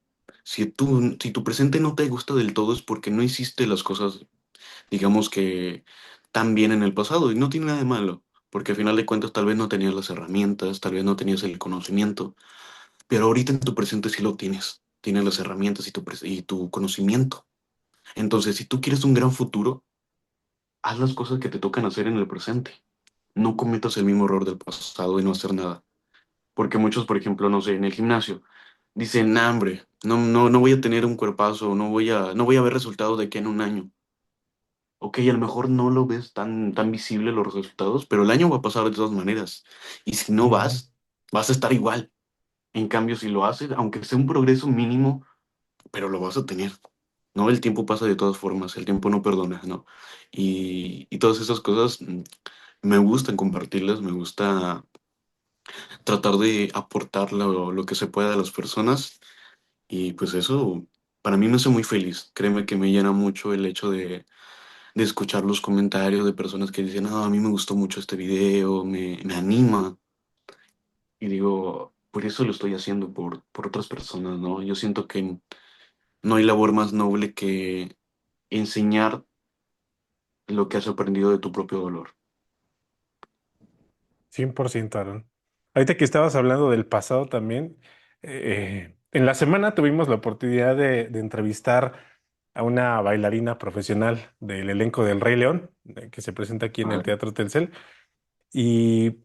Si tu presente no te gusta del todo es porque no hiciste las cosas, digamos que tan bien en el pasado y no tiene nada de malo, porque al final de cuentas tal vez no tenías las herramientas, tal vez no tenías el conocimiento, pero ahorita en tu presente sí lo tienes. Tienes las herramientas y tu conocimiento. Entonces, si tú quieres un gran futuro, haz las cosas que te tocan hacer en el presente. No cometas el mismo error del pasado de no hacer nada. Porque muchos, por ejemplo, no sé, en el gimnasio, dicen, nah, hombre, no voy a tener un cuerpazo, no voy a ver resultados de aquí en un año. Ok, a lo mejor no lo ves tan visible los resultados, pero el año va a pasar de todas maneras. Y si no Ujú. vas, vas a estar igual. En cambio, si lo haces, aunque sea un progreso mínimo, pero lo vas a tener. No, el tiempo pasa de todas formas, el tiempo no perdona, ¿no? Y todas esas cosas me gustan compartirlas, me gusta tratar de aportar lo que se pueda a las personas y pues eso para mí me hace muy feliz. Créeme que me llena mucho el hecho de escuchar los comentarios de personas que dicen, ah, a mí me gustó mucho este video, me anima y digo, por eso lo estoy haciendo, por otras personas, ¿no? Yo siento que no hay labor más noble que enseñar lo que has aprendido de tu propio dolor. 100%, Aaron. Ahorita que estabas hablando del pasado también, en la semana tuvimos la oportunidad de entrevistar a una bailarina profesional del elenco del Rey León, que se presenta aquí en el Padre. Teatro Telcel. Y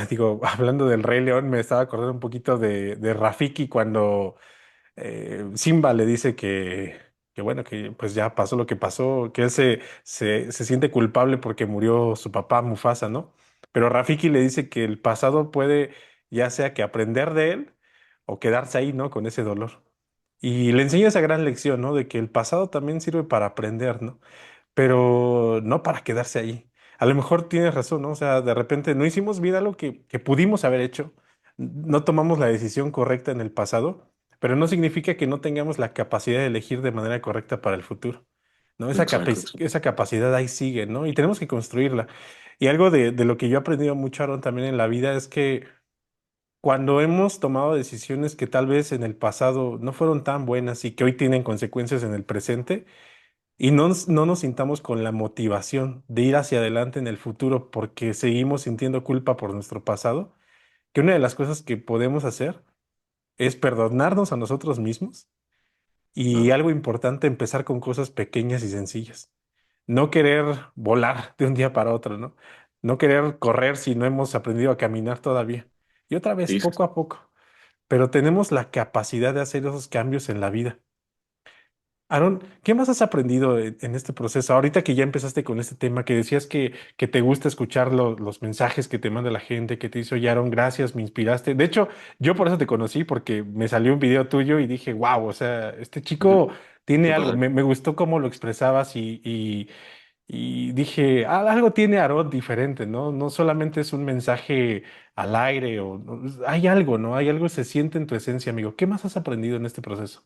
digo, hablando del Rey León, me estaba acordando un poquito de Rafiki cuando Simba le dice que bueno, que pues ya pasó lo que pasó, que él se siente culpable porque murió su papá Mufasa, ¿no? Pero Rafiki le dice que el pasado puede ya sea que aprender de él o quedarse ahí, ¿no? Con ese dolor. Y le enseña esa gran lección, ¿no? De que el pasado también sirve para aprender, ¿no? Pero no para quedarse ahí. A lo mejor tienes razón, ¿no? O sea, de repente no hicimos bien algo que pudimos haber hecho, no tomamos la decisión correcta en el pasado, pero no significa que no tengamos la capacidad de elegir de manera correcta para el futuro, ¿no? Exacto, sí. Esa capacidad ahí sigue, ¿no? Y tenemos que construirla. Y algo de lo que yo he aprendido mucho, Aaron, también en la vida es que cuando hemos tomado decisiones que tal vez en el pasado no fueron tan buenas y que hoy tienen consecuencias en el presente, y no nos sintamos con la motivación de ir hacia adelante en el futuro porque seguimos sintiendo culpa por nuestro pasado, que una de las cosas que podemos hacer es perdonarnos a nosotros mismos y Claro. algo importante, empezar con cosas pequeñas y sencillas. No querer volar de un día para otro, ¿no? No querer correr si no hemos aprendido a caminar todavía. Y otra vez, Sí, sí. poco a poco. Pero tenemos la capacidad de hacer esos cambios en la vida. Aaron, ¿qué más has aprendido en este proceso? Ahorita que ya empezaste con este tema, que decías que te gusta escuchar los mensajes que te manda la gente, que te dice, oye, Aaron, gracias, me inspiraste. De hecho, yo por eso te conocí, porque me salió un video tuyo y dije, wow, o sea, este Ujú. chico tiene Qué algo. padre. Me gustó cómo lo expresabas y dije, "Ah, algo tiene Aaron diferente, ¿no? No solamente es un mensaje al aire, hay algo, ¿no? Hay algo que se siente en tu esencia, amigo. ¿Qué más has aprendido en este proceso?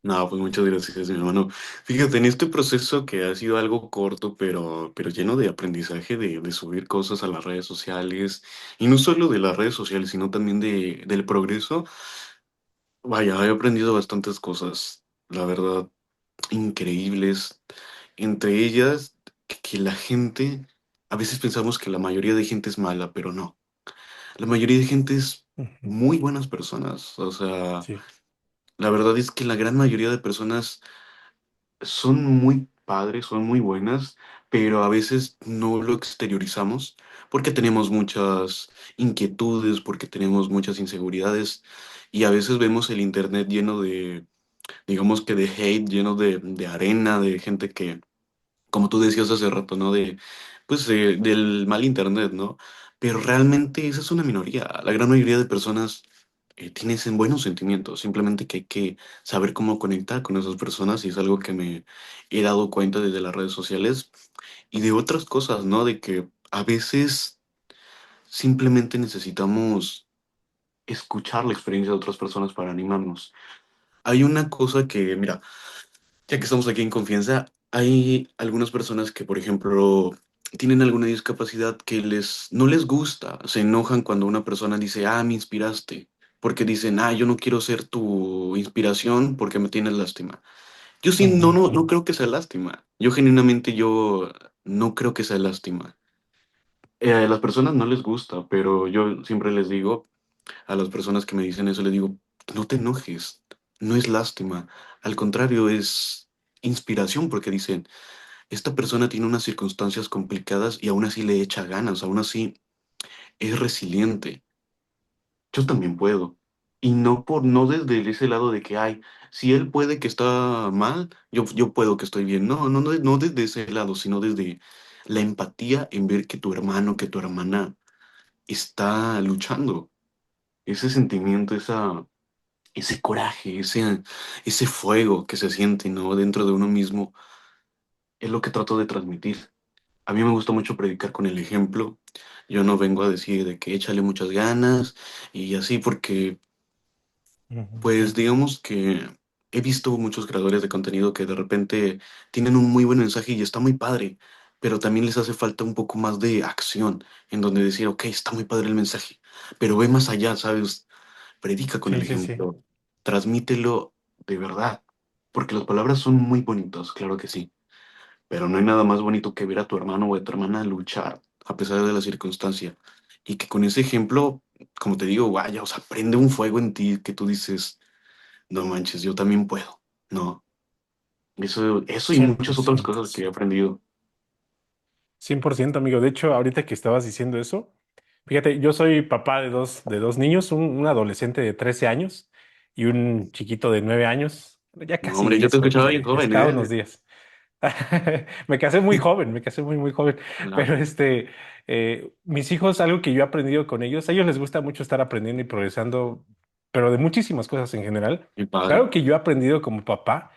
No, pues muchas gracias, mi hermano. Fíjate, en este proceso que ha sido algo corto, pero lleno de aprendizaje, de subir cosas a las redes sociales, y no solo de las redes sociales, sino también del progreso, vaya, he aprendido bastantes cosas, la verdad, increíbles. Entre ellas, que la gente, a veces pensamos que la mayoría de gente es mala, pero no. La mayoría de gente es Ujú. muy buenas personas. O sea, Sí. la verdad es que la gran mayoría de personas son muy padres, son muy buenas, pero a veces no lo exteriorizamos porque tenemos muchas inquietudes, porque tenemos muchas inseguridades y a veces vemos el internet lleno de, digamos que de hate, lleno de arena, de gente que, como tú decías hace rato, ¿no? Pues del mal internet, ¿no? Pero realmente esa es una minoría. La gran mayoría de personas tienen buenos sentimientos, simplemente que hay que saber cómo conectar con esas personas y es algo que me he dado cuenta desde las redes sociales y de otras cosas, ¿no? De que a veces simplemente necesitamos escuchar la experiencia de otras personas para animarnos. Hay una cosa que, mira, Ya que estamos aquí en confianza, hay algunas personas que, por ejemplo, tienen alguna discapacidad que no les gusta, se enojan cuando una persona dice, ah, me inspiraste, porque dicen, ah, yo no quiero ser tu inspiración porque me tienes lástima. Yo sí, no, Ujú. no, no creo que sea lástima. Yo genuinamente, yo no creo que sea lástima. A las personas no les gusta, pero yo siempre les digo, a las personas que me dicen eso, les digo, no te enojes, no es lástima, al contrario, es inspiración porque dicen, esta persona tiene unas circunstancias complicadas y aún así le echa ganas, aún así es resiliente. Yo también puedo. Y no desde ese lado de que, ay, si él puede que está mal, yo puedo que estoy bien. No, no, no, no desde ese lado, sino desde la empatía en ver que tu hermano, que tu hermana está luchando. Ese sentimiento, ese coraje, ese fuego que se siente, ¿no? Dentro de uno mismo, es lo que trato de transmitir. A mí me gusta mucho predicar con el ejemplo. Yo no vengo a decir de que échale muchas ganas y así, porque, pues, Ujú. digamos que he visto muchos creadores de contenido que de repente tienen un muy buen mensaje y está muy padre, pero también les hace falta un poco más de acción, en donde decir, ok, está muy padre el mensaje, pero ve más allá, ¿sabes? Predica con el Sí, sí, sí. ejemplo, transmítelo de verdad, porque las palabras son muy bonitas, claro que sí, pero no hay nada más bonito que ver a tu hermano o a tu hermana luchar a pesar de la circunstancia y que con ese ejemplo, como te digo, vaya, o sea, prende un fuego en ti que tú dices, no manches, yo también puedo, no, eso y cien por muchas otras ciento cosas que he aprendido. 100% amigo. De hecho, ahorita que estabas diciendo eso, fíjate, yo soy papá de dos niños, un adolescente de 13 años y un chiquito de 9 años, ya No, casi hombre, yo te 10 pero escuchaba pues bien ahí joven, está unos ¿eh? días. Me casé muy joven, me casé muy joven, Ah, pero mis hijos, algo que yo he aprendido con ellos, a ellos les gusta mucho estar aprendiendo y progresando, pero de muchísimas cosas en general. mi Pero padre, algo que yo he aprendido como papá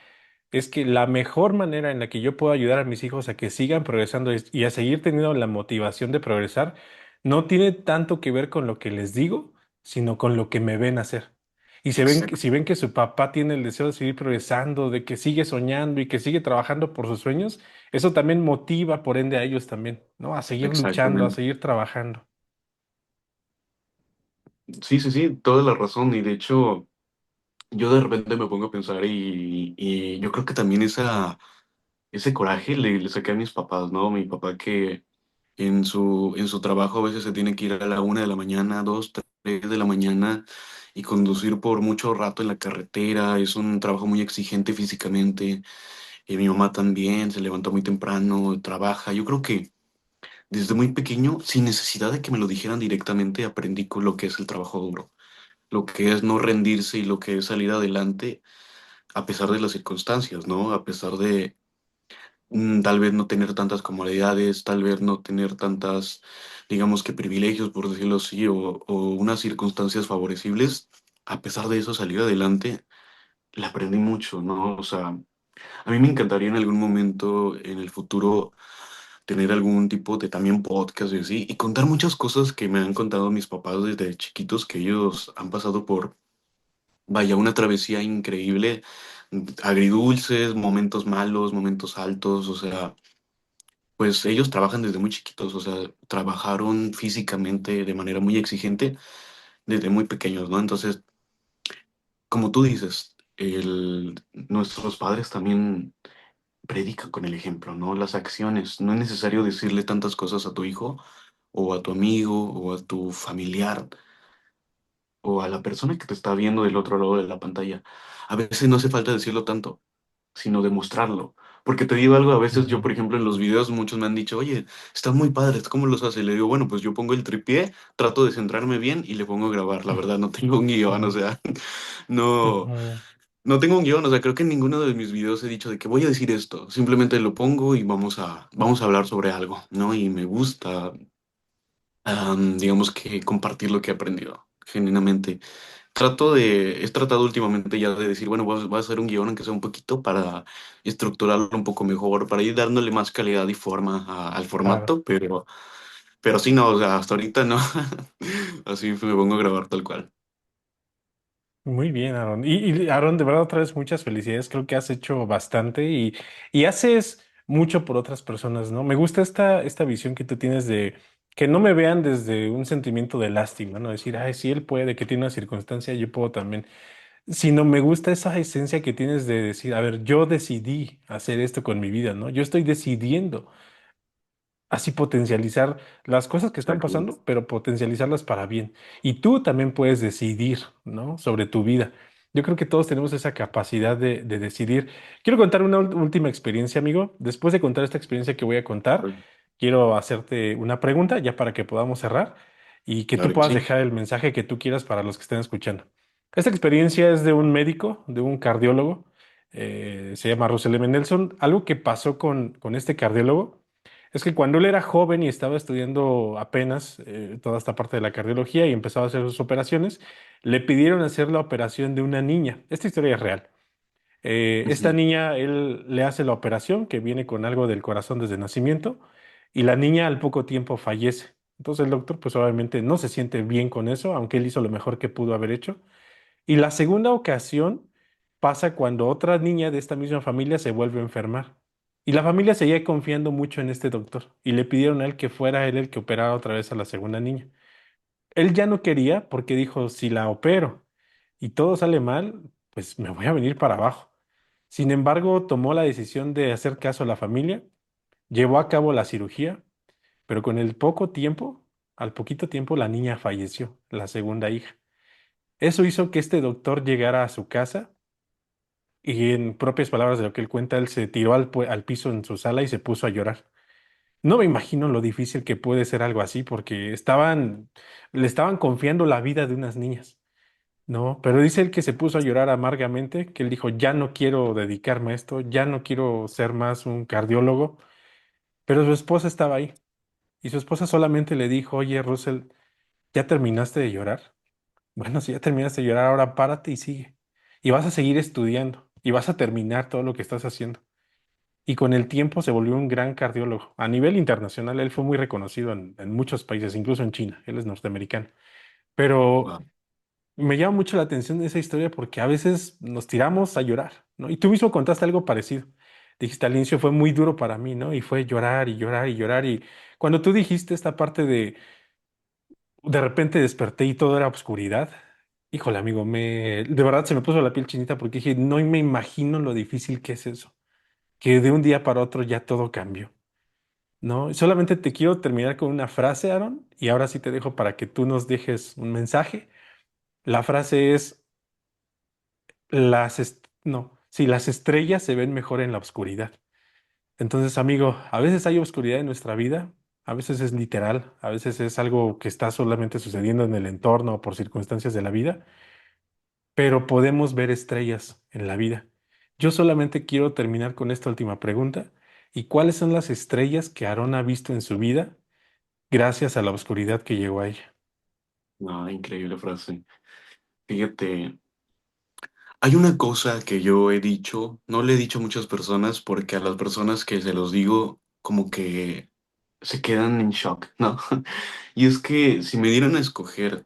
es que la mejor manera en la que yo puedo ayudar a mis hijos a que sigan progresando y a seguir teniendo la motivación de progresar no tiene tanto que ver con lo que les digo, sino con lo que me ven hacer. Y exacto, si ven que su papá tiene el deseo de seguir progresando, de que sigue soñando y que sigue trabajando por sus sueños, eso también motiva, por ende, a ellos también, ¿no? A seguir luchando, a exactamente. seguir trabajando. Sí, sí, sí, toda la razón y de hecho... Yo de repente me pongo a pensar y yo creo que también ese coraje le saqué a mis papás, ¿no? Mi papá que en su trabajo a veces se tiene que ir a la 1 de la mañana, 2, 3 de la mañana y conducir por mucho rato en la carretera. Es un trabajo muy exigente físicamente. Mi mamá también se levanta muy temprano, trabaja. Yo creo que desde muy pequeño, sin necesidad de que me lo dijeran directamente, aprendí con lo que es el trabajo duro, lo que es no rendirse y lo que es salir adelante a pesar de las circunstancias, ¿no? A pesar de tal vez no tener tantas comodidades, tal vez no tener tantas, digamos que privilegios, por decirlo así, o unas circunstancias favorecibles, a pesar de eso salir adelante, le aprendí mucho, ¿no? O sea, a mí me encantaría en algún momento en el futuro tener algún tipo de también podcast y así, y contar muchas cosas que me han contado mis papás desde chiquitos, que ellos han pasado por, vaya, una travesía increíble, agridulces, momentos malos, momentos altos, o sea, pues ellos trabajan desde muy chiquitos, o sea, trabajaron físicamente de manera muy exigente desde muy pequeños, ¿no? Entonces, como tú dices, nuestros padres también predican con el ejemplo, ¿no? Las acciones, no es necesario decirle tantas cosas a tu hijo o a tu amigo o a tu familiar o a la persona que te está viendo del otro lado de la pantalla. A veces no hace falta decirlo tanto, sino demostrarlo. Porque te digo algo, a veces yo, Ujú. por ejemplo, en los videos muchos me han dicho, oye, están muy padres, ¿cómo los hace? Y le digo, bueno, pues yo pongo el tripié, trato de centrarme bien y le pongo a grabar. La verdad, no tengo un guión, o Ujú. sea, no, Ujú. no tengo un guión, o sea, creo que en ninguno de mis videos he dicho de que voy a decir esto. Simplemente lo pongo y vamos a hablar sobre algo, ¿no? Y me gusta, digamos que compartir lo que he aprendido, genuinamente. He tratado últimamente ya de decir, bueno, voy a hacer un guión aunque sea un poquito para estructurarlo un poco mejor, para ir dándole más calidad y forma al Claro. formato, pero sí, no, o sea, hasta ahorita no. Así me pongo a grabar tal cual. Muy bien, Aaron. Y Aaron, de verdad, otra vez muchas felicidades. Creo que has hecho bastante y haces mucho por otras personas, ¿no? Me gusta esta visión que tú tienes de que no me vean desde un sentimiento de lástima, ¿no? Decir, ay, si él puede, que tiene una circunstancia, yo puedo también. Sino me gusta esa esencia que tienes de decir, a ver, yo decidí hacer esto con mi vida, ¿no? Yo estoy decidiendo así potencializar las cosas que están Exacto. pasando, pero potencializarlas para bien. Y tú también puedes decidir, ¿no? Sobre tu vida. Yo creo que todos tenemos esa capacidad de decidir. Quiero contar una última experiencia, amigo. Después de contar esta experiencia que voy a contar, quiero hacerte una pregunta ya para que podamos cerrar y que tú Claro que puedas sí. dejar el mensaje que tú quieras para los que estén escuchando. Esta experiencia es de un médico, de un cardiólogo. Se llama Russell M. Nelson. Algo que pasó con este cardiólogo es que cuando él era joven y estaba estudiando apenas toda esta parte de la cardiología y empezaba a hacer sus operaciones, le pidieron hacer la operación de una niña. Esta historia es real. Esta Ujú. niña, él le hace la operación que viene con algo del corazón desde nacimiento y la niña al poco tiempo fallece. Entonces el doctor pues obviamente no se siente bien con eso, aunque él hizo lo mejor que pudo haber hecho. Y la segunda ocasión pasa cuando otra niña de esta misma familia se vuelve a enfermar. Y la familia seguía confiando mucho en este doctor y le pidieron a él que fuera él el que operara otra vez a la segunda niña. Él ya no quería porque dijo, si la opero y todo sale mal, pues me voy a venir para abajo. Sin embargo, tomó la decisión de hacer caso a la familia, llevó a cabo la cirugía, pero con el poco tiempo, al poquito tiempo, la niña falleció, la segunda hija. Eso hizo que este doctor llegara a su casa y en propias palabras de lo que él cuenta, él se tiró al piso en su sala y se puso a llorar. No me imagino lo difícil que puede ser algo así porque le estaban confiando la vida de unas niñas, ¿no? Pero dice él que se puso a llorar amargamente, que él dijo, ya no quiero dedicarme a esto, ya no quiero ser más un cardiólogo, pero su esposa estaba ahí y su esposa solamente le dijo, oye, Russell, ¿ya terminaste de llorar? Bueno, si ya terminaste de llorar, ahora párate y sigue. Y vas a seguir estudiando y vas a terminar todo lo que estás haciendo. Y con el tiempo se volvió un gran cardiólogo. A nivel internacional, él fue muy reconocido en muchos países, incluso en China. Él es norteamericano. Pero Wow. me llama mucho la atención esa historia porque a veces nos tiramos a llorar, ¿no? Y tú mismo contaste algo parecido. Dijiste al inicio fue muy duro para mí, ¿no? Y fue llorar y llorar y llorar. Y cuando tú dijiste esta parte de repente desperté y todo era oscuridad. Híjole, amigo, de verdad se me puso la piel chinita porque dije, no me imagino lo difícil que es eso, que de un día para otro ya todo cambió, ¿no? Solamente te quiero terminar con una frase, Aaron, y ahora sí te dejo para que tú nos dejes un mensaje. La frase es, no, si las estrellas se ven mejor en la oscuridad. Entonces, amigo, a veces hay oscuridad en nuestra vida, a veces es literal, a veces es algo que está solamente sucediendo en el entorno o por circunstancias de la vida, pero podemos ver estrellas en la vida. Yo solamente quiero terminar con esta última pregunta. ¿Y cuáles son las estrellas que Aarón ha visto en su vida gracias a la oscuridad que llegó a ella? No, increíble frase. Fíjate, hay una cosa que yo he dicho, no le he dicho a muchas personas porque a las personas que se los digo como que se quedan en shock, ¿no? Y es que si me dieran a escoger,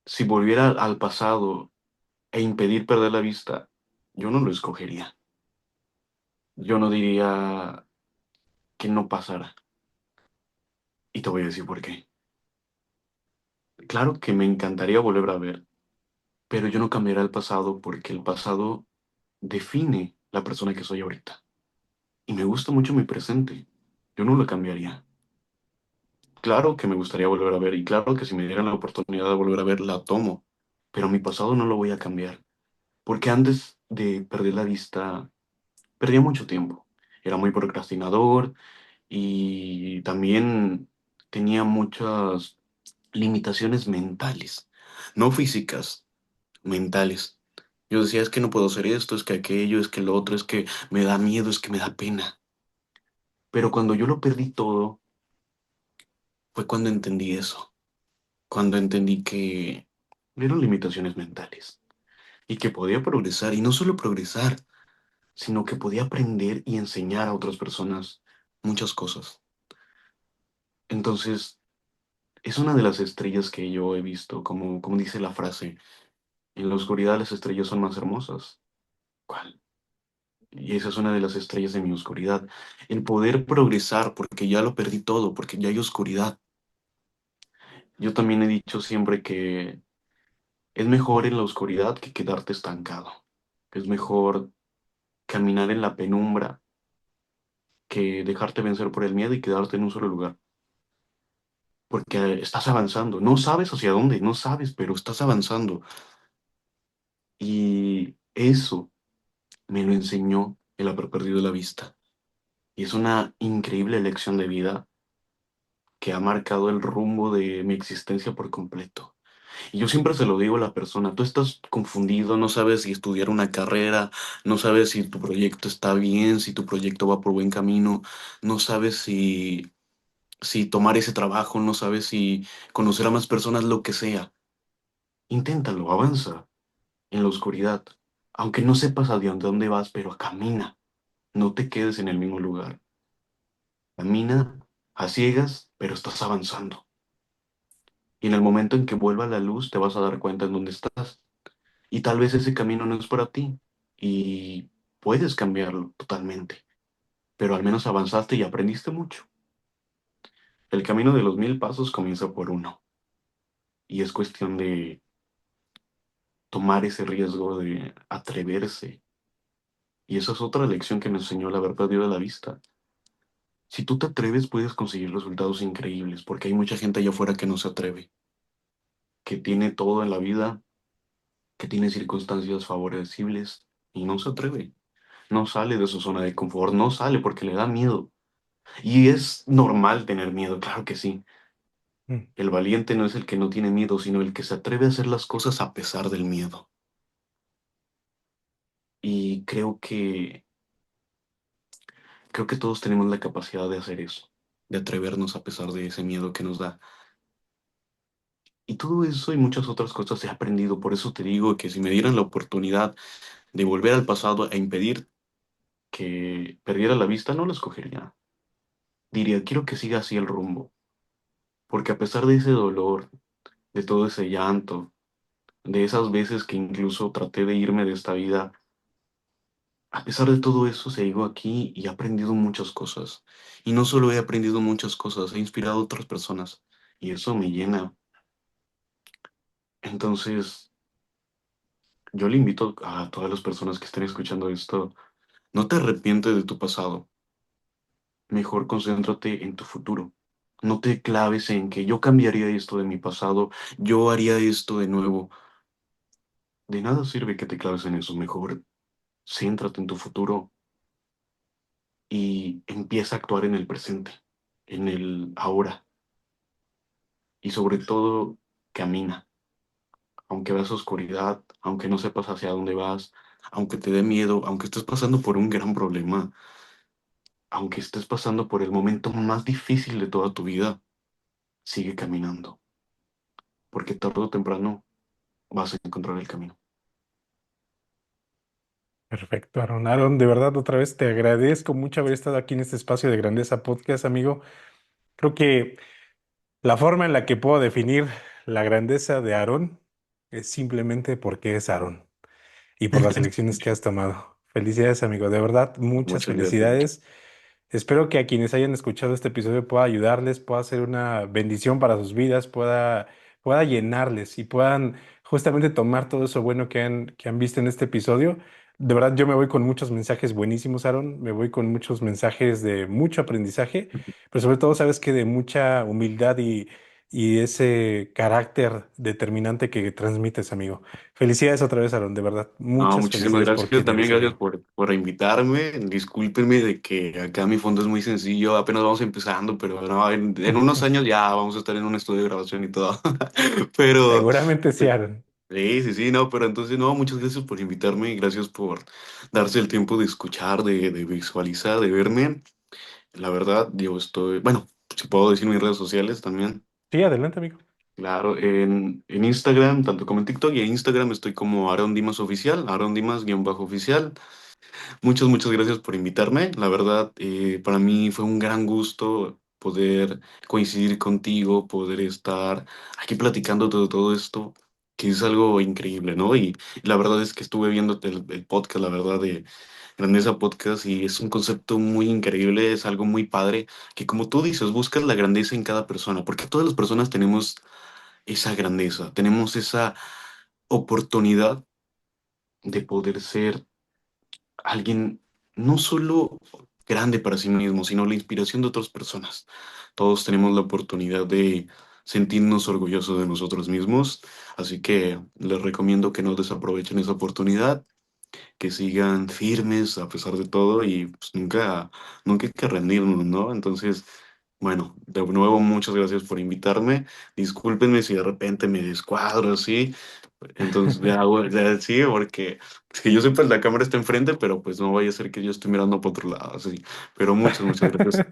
si volviera al pasado e impedir perder la vista, yo no lo escogería. Yo no diría que no pasara. Y te voy a decir por qué. Claro que me encantaría volver a ver, pero yo no cambiaré el pasado porque el pasado define la persona que soy ahorita. Y me gusta mucho mi presente. Yo no lo cambiaría. Claro que me gustaría volver a ver y claro que si me dieran la oportunidad de volver a ver, la tomo. Pero mi pasado no lo voy a cambiar. Porque antes de perder la vista, perdía mucho tiempo. Era muy procrastinador y también tenía muchas limitaciones mentales, no físicas, mentales. Yo decía, es que no puedo hacer esto, es que aquello, es que lo otro, es que me da miedo, es que me da pena. Pero cuando yo lo perdí todo, fue cuando entendí eso, cuando entendí que eran limitaciones mentales y que podía progresar, y no solo progresar, sino que podía aprender y enseñar a otras personas muchas cosas. Entonces, es una de las estrellas que yo he visto, como dice la frase. En la oscuridad las estrellas son más hermosas. ¿Cuál? Y esa es una de las estrellas de mi oscuridad. El poder progresar porque ya lo perdí todo, porque ya hay oscuridad. Yo también he dicho siempre que es mejor en la oscuridad que quedarte estancado. Es mejor caminar en la penumbra que dejarte vencer por el miedo y quedarte en un solo lugar. Porque estás avanzando. No sabes hacia dónde, no sabes, pero estás avanzando. Y eso me lo enseñó el haber perdido la vista. Y es una increíble lección de vida que ha marcado el rumbo de mi existencia por completo. Y yo siempre se lo digo a la persona, tú estás confundido, no sabes si estudiar una carrera, no sabes si tu proyecto está bien, si tu proyecto va por buen camino, no sabes si tomar ese trabajo, no sabes si conocer a más personas, lo que sea. Inténtalo, avanza en la oscuridad. Aunque no sepas a dónde vas, pero camina. No te quedes en el mismo lugar. Camina a ciegas, pero estás avanzando. Y en el momento en que vuelva la luz, te vas a dar cuenta en dónde estás. Y tal vez ese camino no es para ti. Y puedes cambiarlo totalmente. Pero al menos avanzaste y aprendiste mucho. El camino de los 1000 pasos comienza por uno. Y es cuestión de tomar ese riesgo de atreverse. Y esa es otra lección que me enseñó el haber perdido la vista. Si tú te atreves, puedes conseguir resultados increíbles, porque hay mucha gente allá afuera que no se atreve, que tiene todo en la vida, que tiene circunstancias favorecibles y no se atreve. No sale de su zona de confort, no sale porque le da miedo. Y es normal tener miedo, claro que sí. Mm. El valiente no es el que no tiene miedo, sino el que se atreve a hacer las cosas a pesar del miedo. Y creo que todos tenemos la capacidad de hacer eso, de atrevernos a pesar de ese miedo que nos da. Y todo eso y muchas otras cosas he aprendido. Por eso te digo que si me dieran la oportunidad de volver al pasado e impedir que perdiera la vista, no lo escogería. Diría, quiero que siga así el rumbo. Porque a pesar de ese dolor, de todo ese llanto, de esas veces que incluso traté de irme de esta vida, a pesar de todo eso, sigo aquí y he aprendido muchas cosas. Y no solo he aprendido muchas cosas, he inspirado a otras personas. Y eso me llena. Entonces, yo le invito a todas las personas que estén escuchando esto, no te arrepientes de tu pasado, mejor concéntrate en tu futuro. No te claves en que yo cambiaría esto de mi pasado, yo haría esto de nuevo. De nada sirve que te claves en eso, mejor céntrate en tu futuro y empieza a actuar en el presente, en el ahora y sobre todo camina, aunque veas oscuridad, aunque no sepas hacia dónde vas, aunque te dé miedo, aunque estés pasando por un gran problema, aunque estés pasando por el momento más difícil de toda tu vida, sigue caminando, porque tarde o temprano vas a encontrar el camino. Perfecto, Aaron. Aaron, de verdad, otra vez te agradezco mucho haber estado aquí en este espacio de Grandeza Podcast, amigo. Creo que la forma en la que puedo definir la grandeza de Aaron es simplemente porque es Aaron y por las elecciones que has tomado. Felicidades, amigo. De verdad, muchas Muchas gracias. felicidades. Espero que a quienes hayan escuchado este episodio pueda ayudarles, pueda ser una bendición para sus vidas, pueda llenarles y puedan justamente tomar todo eso bueno que han visto en este episodio. De verdad, yo me voy con muchos mensajes buenísimos, Aaron. Me voy con muchos mensajes de mucho aprendizaje, pero sobre todo, sabes que de mucha humildad y ese carácter determinante que transmites, amigo. Felicidades otra vez, Aaron. De verdad, No, muchas muchísimas felicidades por gracias. quien También eres, gracias amigo. por invitarme. Discúlpenme de que acá mi fondo es muy sencillo, apenas vamos empezando, pero no, en unos años ya vamos a estar en un estudio de grabación y todo. Pero Seguramente sí, Aaron. sí, sí, sí, no, pero entonces no, muchas gracias por invitarme y gracias por darse el tiempo de escuchar, de visualizar, de verme. La verdad, yo estoy, bueno, si puedo decir mis redes sociales también. Sí, adelante, amigo. Claro, en Instagram, tanto como en TikTok y en Instagram estoy como Aaron Dimas Oficial, Aaron Dimas-oficial. Muchas gracias por invitarme. La verdad, para mí fue un gran gusto poder coincidir contigo, poder estar aquí platicando de todo esto. que es algo increíble, ¿no? Y la verdad es que estuve viendo el podcast, la verdad, de Grandeza Podcast, y es un concepto muy increíble, es algo muy padre, que como tú dices, buscas la grandeza en cada persona, porque todas las personas tenemos esa grandeza, tenemos esa oportunidad de poder ser alguien no solo grande para sí mismo, sino la inspiración de otras personas. Todos tenemos la oportunidad de sentirnos orgullosos de nosotros mismos, así que les recomiendo que no desaprovechen esa oportunidad, que sigan firmes a pesar de todo y pues nunca hay que rendirnos, ¿no? Entonces, bueno, de nuevo muchas gracias por invitarme. Discúlpenme si de repente me descuadro así. Entonces, ya sí, porque es que yo sepa la cámara está enfrente, pero pues no vaya a ser que yo esté mirando para otro lado, así. Pero muchas gracias.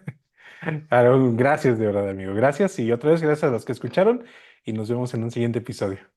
Aaron, gracias de verdad, amigo. Gracias y otra vez gracias a los que escucharon y nos vemos en un siguiente episodio.